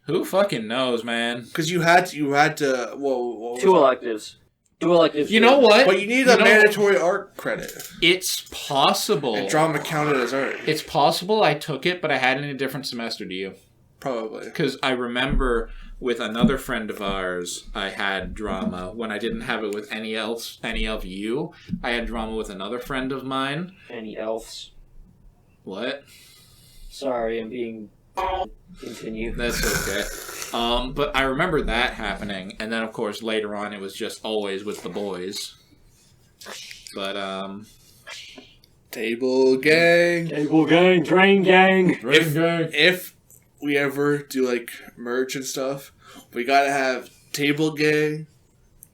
Who fucking knows, man? Because you had to... Well, Two electives. You know what? But you need a mandatory art credit. It's possible. And drama counted as art. It's possible I took it, but I had it in a different semester to you. Probably. Because I remember with another friend of ours, I had drama. When I didn't have it with any of you, I had drama with another friend of mine. Any elves? What? Sorry, I'm being... Continue. That's okay. But I remember that happening, and then of course later on it was just always with the boys. But Table gang, train gang. If we ever do like merch and stuff, we gotta have table gang,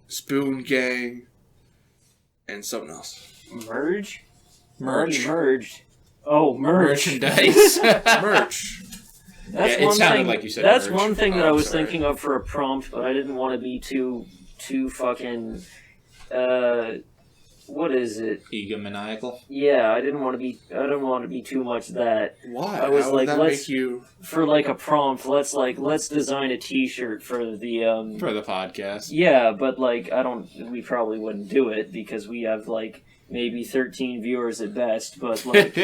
spoon gang, and something else. Merge. Merch. Oh, merch. Merchandise. Merch. That's yeah, one it sounded thing, like you said that's merch. one thing that I was thinking of for a prompt, but I didn't want to be too fucking, what is it? Egomaniacal? Yeah, I didn't want to be too much that. Why? I was How like, would that make you... For like a prompt, let's design a T-shirt for the For the podcast. Yeah, but like we probably wouldn't do it because we have like maybe 13 viewers at best, but like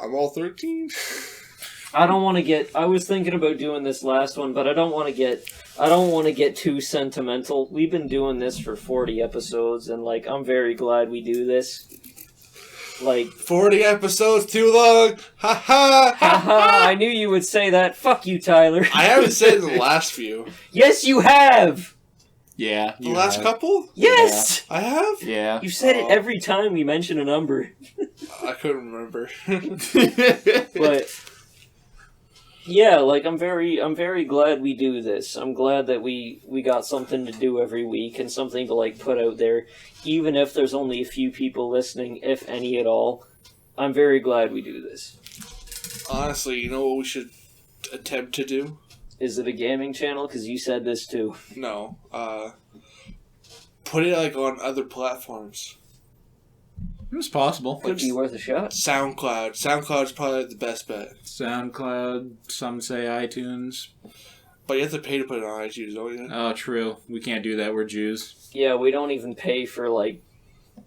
I'm all 13. I don't want to get... I was thinking about doing this last one, but I don't want to get too sentimental. We've been doing this for 40 episodes, and, like, I'm very glad we do this. Like... 40 episodes too long! Ha ha! Ha ha! I knew you would say that. Fuck you, Tyler. I haven't said it in the last few. Yes, you have! Yeah. The last couple? Yes! I have? Yeah. You said it every time we mention a number. I couldn't remember. But... Yeah, like, I'm very glad we do this. I'm glad that we got something to do every week and something to, like, put out there. Even if there's only a few people listening, if any at all. I'm very glad we do this. Honestly, you know what we should attempt to do? Is it a gaming channel? Because you said this too. No. Put it, like, on other platforms. It's possible. Could be worth a shot. SoundCloud. SoundCloud's probably the best bet. SoundCloud, some say iTunes. But you have to pay to put it on iTunes, don't you? Oh, true. We can't do that. We're Jews. Yeah, we don't even pay for, like,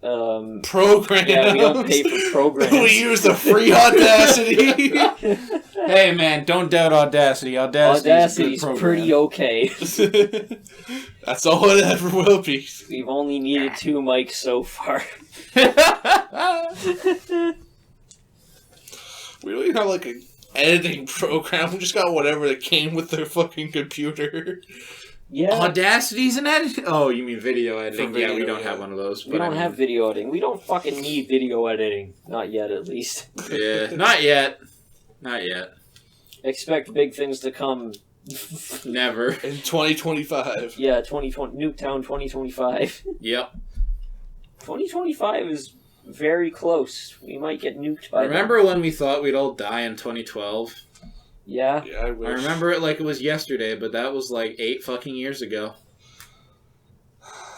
Program. Yeah, we don't pay for programs. We use the free Audacity. Hey man, don't doubt Audacity. Audacity's pretty okay. That's all it ever will be. We've only needed 2 mics so far. We don't even have like an editing program. We just got whatever that came with their fucking computer. Yeah. Audacity's an edit. Oh, you mean video editing? Video, We don't yeah. have one of those. We don't have video editing. We don't fucking need video editing. Not yet, at least. Yeah, not yet. Not yet. Expect big things to come. Never. In 2025. Yeah, 2020 Nuketown 2025. Yep. 2025 is very close. We might get nuked by Remember when we thought we'd all die in 2012? then. Yeah. Yeah, I wish. I remember it like it was yesterday, but that was like 8 fucking years ago.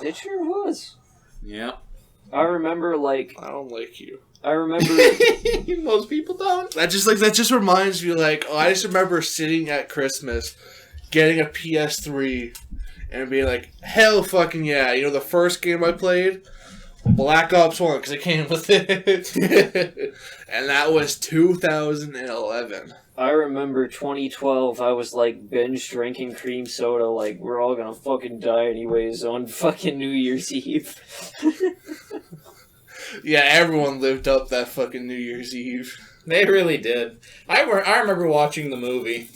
It sure was. Yep. I remember, like... I don't like you. I remember... Most people don't. That just reminds me, like, I just remember sitting at Christmas, getting a PS3, and being like, hell fucking yeah. You know the first game I played? Black Ops 1, because it came with it. And that was 2011. I remember 2012, I was, like, binge drinking cream soda, like, we're all gonna fucking die anyways on fucking New Year's Eve. Yeah, everyone lived up that fucking New Year's Eve. They really did. I remember watching the movie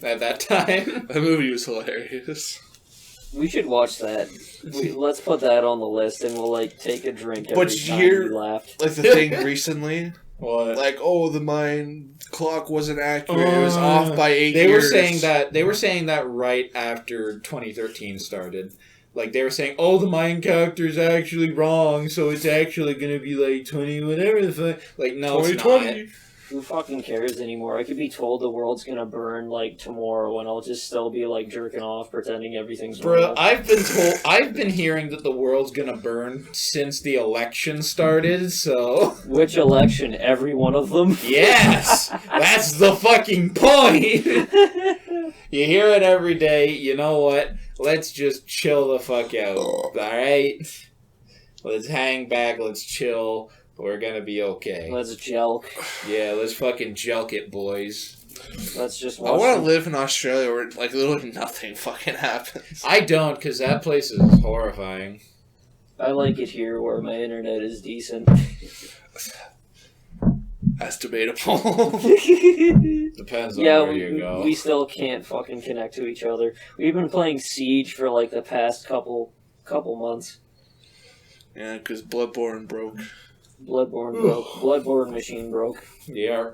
at that time. That movie was hilarious. We should watch that. Let's put that on the list, and we'll, like, take a drink every But time you're- we laughed. Like the thing recently, What? like, oh, the mind clock wasn't accurate. It was off by 8 They years. were saying that right after 2013 started. Like, they were saying, oh, the Mayan character's actually wrong, so it's actually gonna be, like, 20 whatever the fuck. Like, no, it's not. 2020. Who fucking cares anymore? I could be told the world's gonna burn, like, tomorrow, and I'll just still be, like, jerking off, pretending everything's Bro, normal. I've been hearing that the world's gonna burn since the election started, so... Which election? Every one of them? Yes! That's the fucking point! You hear it every day, you know what? Let's just chill the fuck out, alright? Let's hang back, let's chill, we're gonna be okay. Let's jelk. Yeah, let's fucking jelk it, boys. Let's just I watch want to some- live in Australia where, like, literally nothing fucking happens. I don't, because that place is horrifying. I like it here where my internet is decent. That's debatable. Depends on Yeah, where you go. we still can't fucking connect to each other. We've been playing Siege for, like, the past couple months. Yeah, because Bloodborne broke. Bloodborne broke. Bloodborne machine broke. Yeah.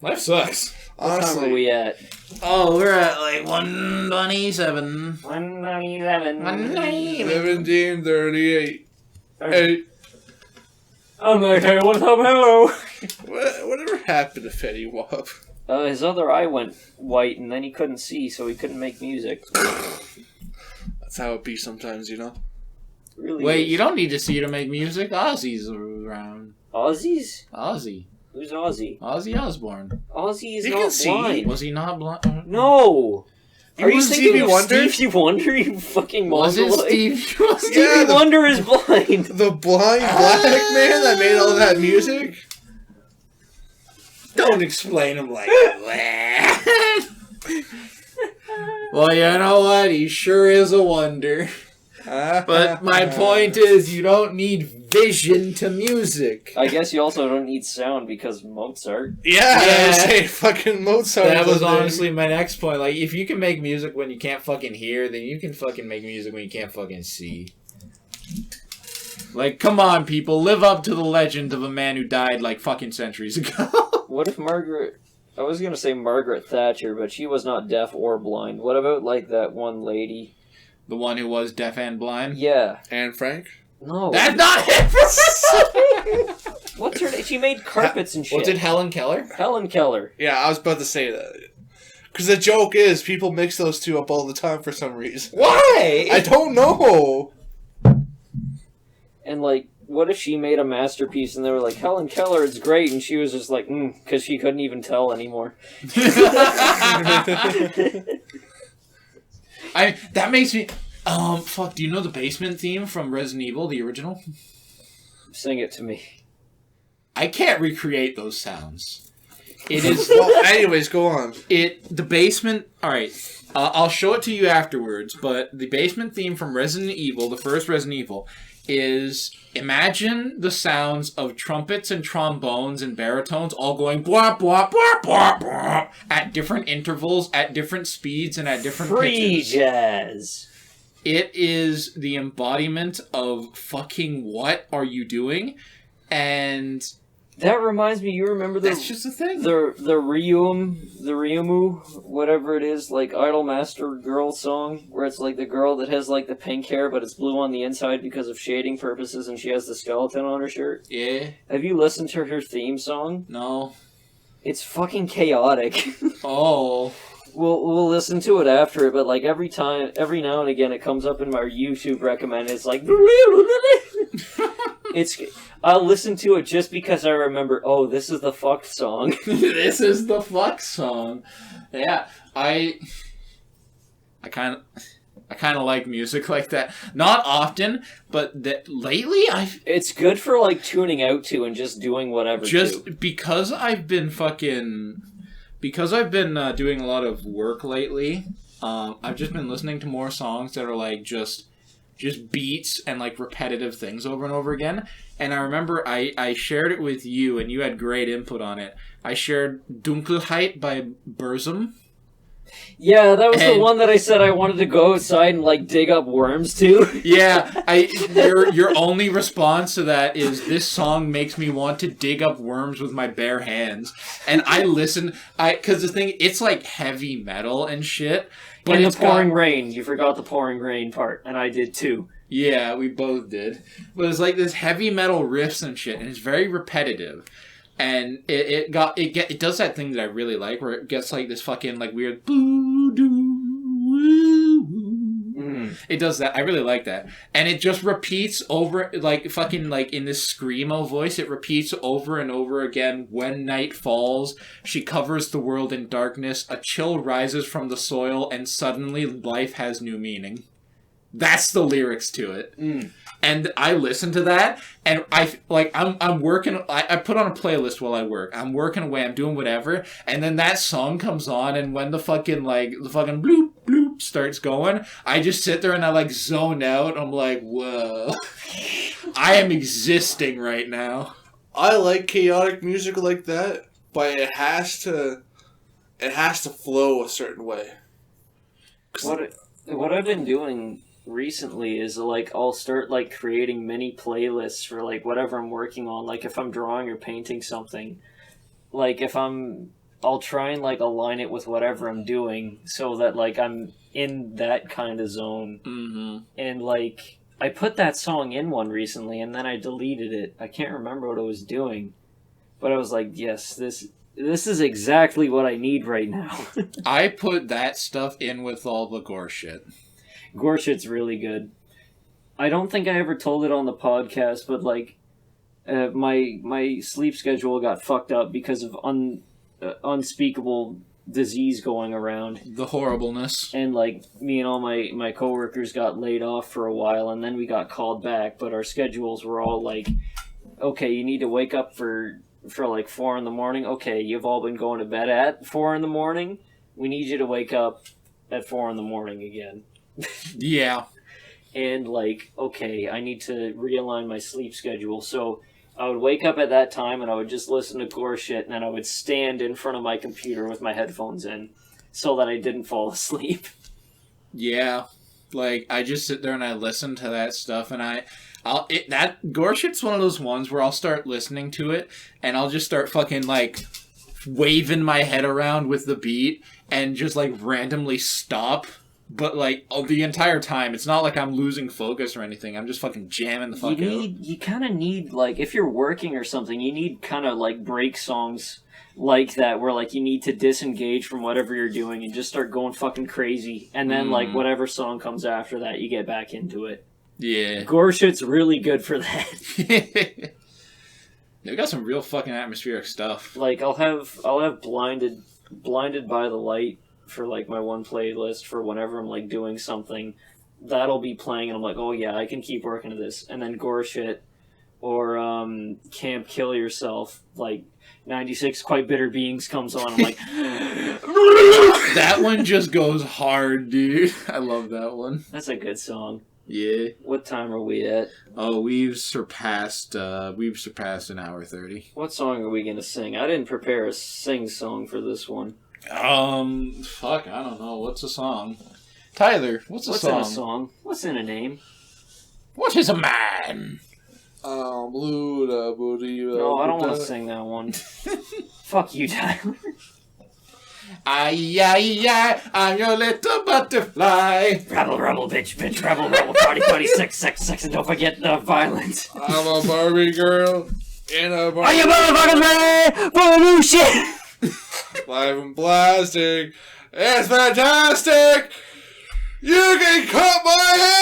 Life sucks. What time Honestly, are we at? Oh, we're at like 127. 197. 1738. Hey, I'm gonna tell you what's up, hello! whatever happened to Fetty Wap? His other eye went white and then he couldn't see, so he couldn't make music. That's how it be sometimes, you know? Really Wait, is. you don't need to see to make music. Ozzy's around. Aussies? Ozzy. Who's Ozzy? Ozzy Osbourne. Ozzy is He not can see. blind. Was he not blind? No! He Are you wasn't thinking Stevie of Wonder? Stevie Wonder, you fucking Was it mongoloid? Steve? Stevie Yeah, the- Wonder is blind! The blind black man that made all that music? Don't explain him like that. Well, you know what? He sure is a wonder. But my point is, you don't need vision to music. I guess you also don't need sound because Mozart. Yeah, I Yeah. was saying fucking Mozart. That was a thing. honestly my next point. Like, if you can make music when you can't fucking hear, then you can fucking make music when you can't fucking see. Like, come on, people. Live up to the legend of a man who died, like, fucking centuries ago. What if Margaret... I was gonna say Margaret Thatcher, but she was not deaf or blind. What about, like, that one lady? The one who was deaf and blind? Yeah. Anne Frank? No. That's not it! What's her name? She made carpets and shit. Was it Helen Keller? Helen Keller. Yeah, I was about to say that. Because the joke is, people mix those two up all the time for some reason. Why? I don't know. And, like, what if she made a masterpiece and they were like, Helen Keller, it's great, and she was just like, because she couldn't even tell anymore. That makes me... Fuck, do you know the basement theme from Resident Evil, the original? Sing it to me. I can't recreate those sounds. It is... Well, anyways, go on. The basement... Alright, I'll show it to you afterwards, but the basement theme from Resident Evil, the first Resident Evil, is... Imagine the sounds of trumpets and trombones and baritones all going blah, blah, blah, blah, blah, at different intervals, at different speeds, and at different Free pitches. jazz. It is the embodiment of fucking what are you doing? And... That reminds me, you remember That's just the thing. the Ryumu, whatever it is, like Idolmaster girl song, where it's like the girl that has like the pink hair, but it's blue on the inside because of shading purposes, and she has the skeleton on her shirt. Yeah. Have you listened to her theme song? No. It's fucking chaotic. Oh. We'll listen to it after it, but like every now and again, it comes up in my YouTube recommend. It's like I'll listen to it just because I remember. Oh, this is the fuck song. This is the fuck song. Yeah, I kind of like music like that. Not often, but lately It's good for like tuning out to and just doing whatever. Just because I've been doing a lot of work lately. I've just been listening to more songs that are like just beats and like repetitive things over and over again. And I remember I shared it with you, and you had great input on it. I shared Dunkelheit by Burzum. Yeah, that was the one that I said I wanted to go outside and like dig up worms to. Yeah, your only response to that is, this song makes me want to dig up worms with my bare hands. And I listened, because the thing, it's like heavy metal and shit. But and the pouring rain. You forgot the pouring rain part, and I did too. Yeah, we both did. But it's like this heavy metal riffs and shit, and it's very repetitive. And it does that thing that I really like, where it gets like this fucking like weird boo doo woo. It does that. I really like that. And it just repeats over, like fucking like in this screamo voice, it repeats over and over again. When night falls, she covers the world in darkness, a chill rises from the soil, and suddenly life has new meaning. That's the lyrics to it. And I listen to that, and I'm working. I put on a playlist while I work. I'm working away. I'm doing whatever, and then that song comes on, and when the fucking bloop bloop starts going, I just sit there and I like zone out. I'm like, whoa, I am existing right now. I like chaotic music like that, but it has to flow a certain way. What I've been doing recently is like I'll start like creating mini playlists for like whatever I'm working on. Like if I'm drawing or painting something, like I'll try and like align it with whatever I'm doing so that like I'm in that kind of zone. And like I put that song in one recently and then I deleted it. I can't remember what I was doing, but I was like, yes, this is exactly what I need right now. I put that stuff in with all the gore shit. Gore shit's really good. I don't think I ever told it on the podcast, but like, my sleep schedule got fucked up because of unspeakable disease going around. The horribleness. And like, me and all my coworkers got laid off for a while, and then we got called back, but our schedules were all like, okay, you need to wake up for like 4 in the morning. Okay, you've all been going to bed at 4 in the morning. We need you to wake up at 4 in the morning again. Yeah. And like, okay, I need to realign my sleep schedule. So I would wake up at that time and I would just listen to gore shit, and then I would stand in front of my computer with my headphones in so that I didn't fall asleep. Yeah. Like, I just sit there and I listen to that stuff, and that gore shit's one of those ones where I'll start listening to it and I'll just start fucking like waving my head around with the beat and just like randomly stop. But, like, the entire time, it's not like I'm losing focus or anything. I'm just fucking jamming the fuck out. You kind of need, like, if you're working or something, you need kind of, like, break songs like that where, like, you need to disengage from whatever you're doing and just start going fucking crazy. And then, like, whatever song comes after that, you get back into it. Yeah. Gore shit's really good for that. They've got some real fucking atmospheric stuff. Like, I'll have Blinded by the Light for like my one playlist for whenever I'm like doing something that'll be playing, and I'm like, oh yeah, I can keep working to this. And then Gore Shit or Camp Kill Yourself, like 96 Quite Bitter Beings comes on. I'm like, that one just goes hard, dude. I love that one. that's a good song. Yeah. What time are we at? Oh, we've surpassed an hour 30. What song are we gonna sing? I didn't prepare a sing song for this one. Fuck, I don't know. What's a song? Tyler, what's What's song? in a song? What's in a name? What is a man? No, I don't want to sing that one. Fuck you, Tyler. Ay, I'm your little butterfly. Rebel, rebel, bitch, rebel, party, sex, and don't forget the violence. I'm a Barbie girl in a Barbie. Are you motherfuckers ready for the new shit? Live and plastic. It's fantastic. You can cut my hair.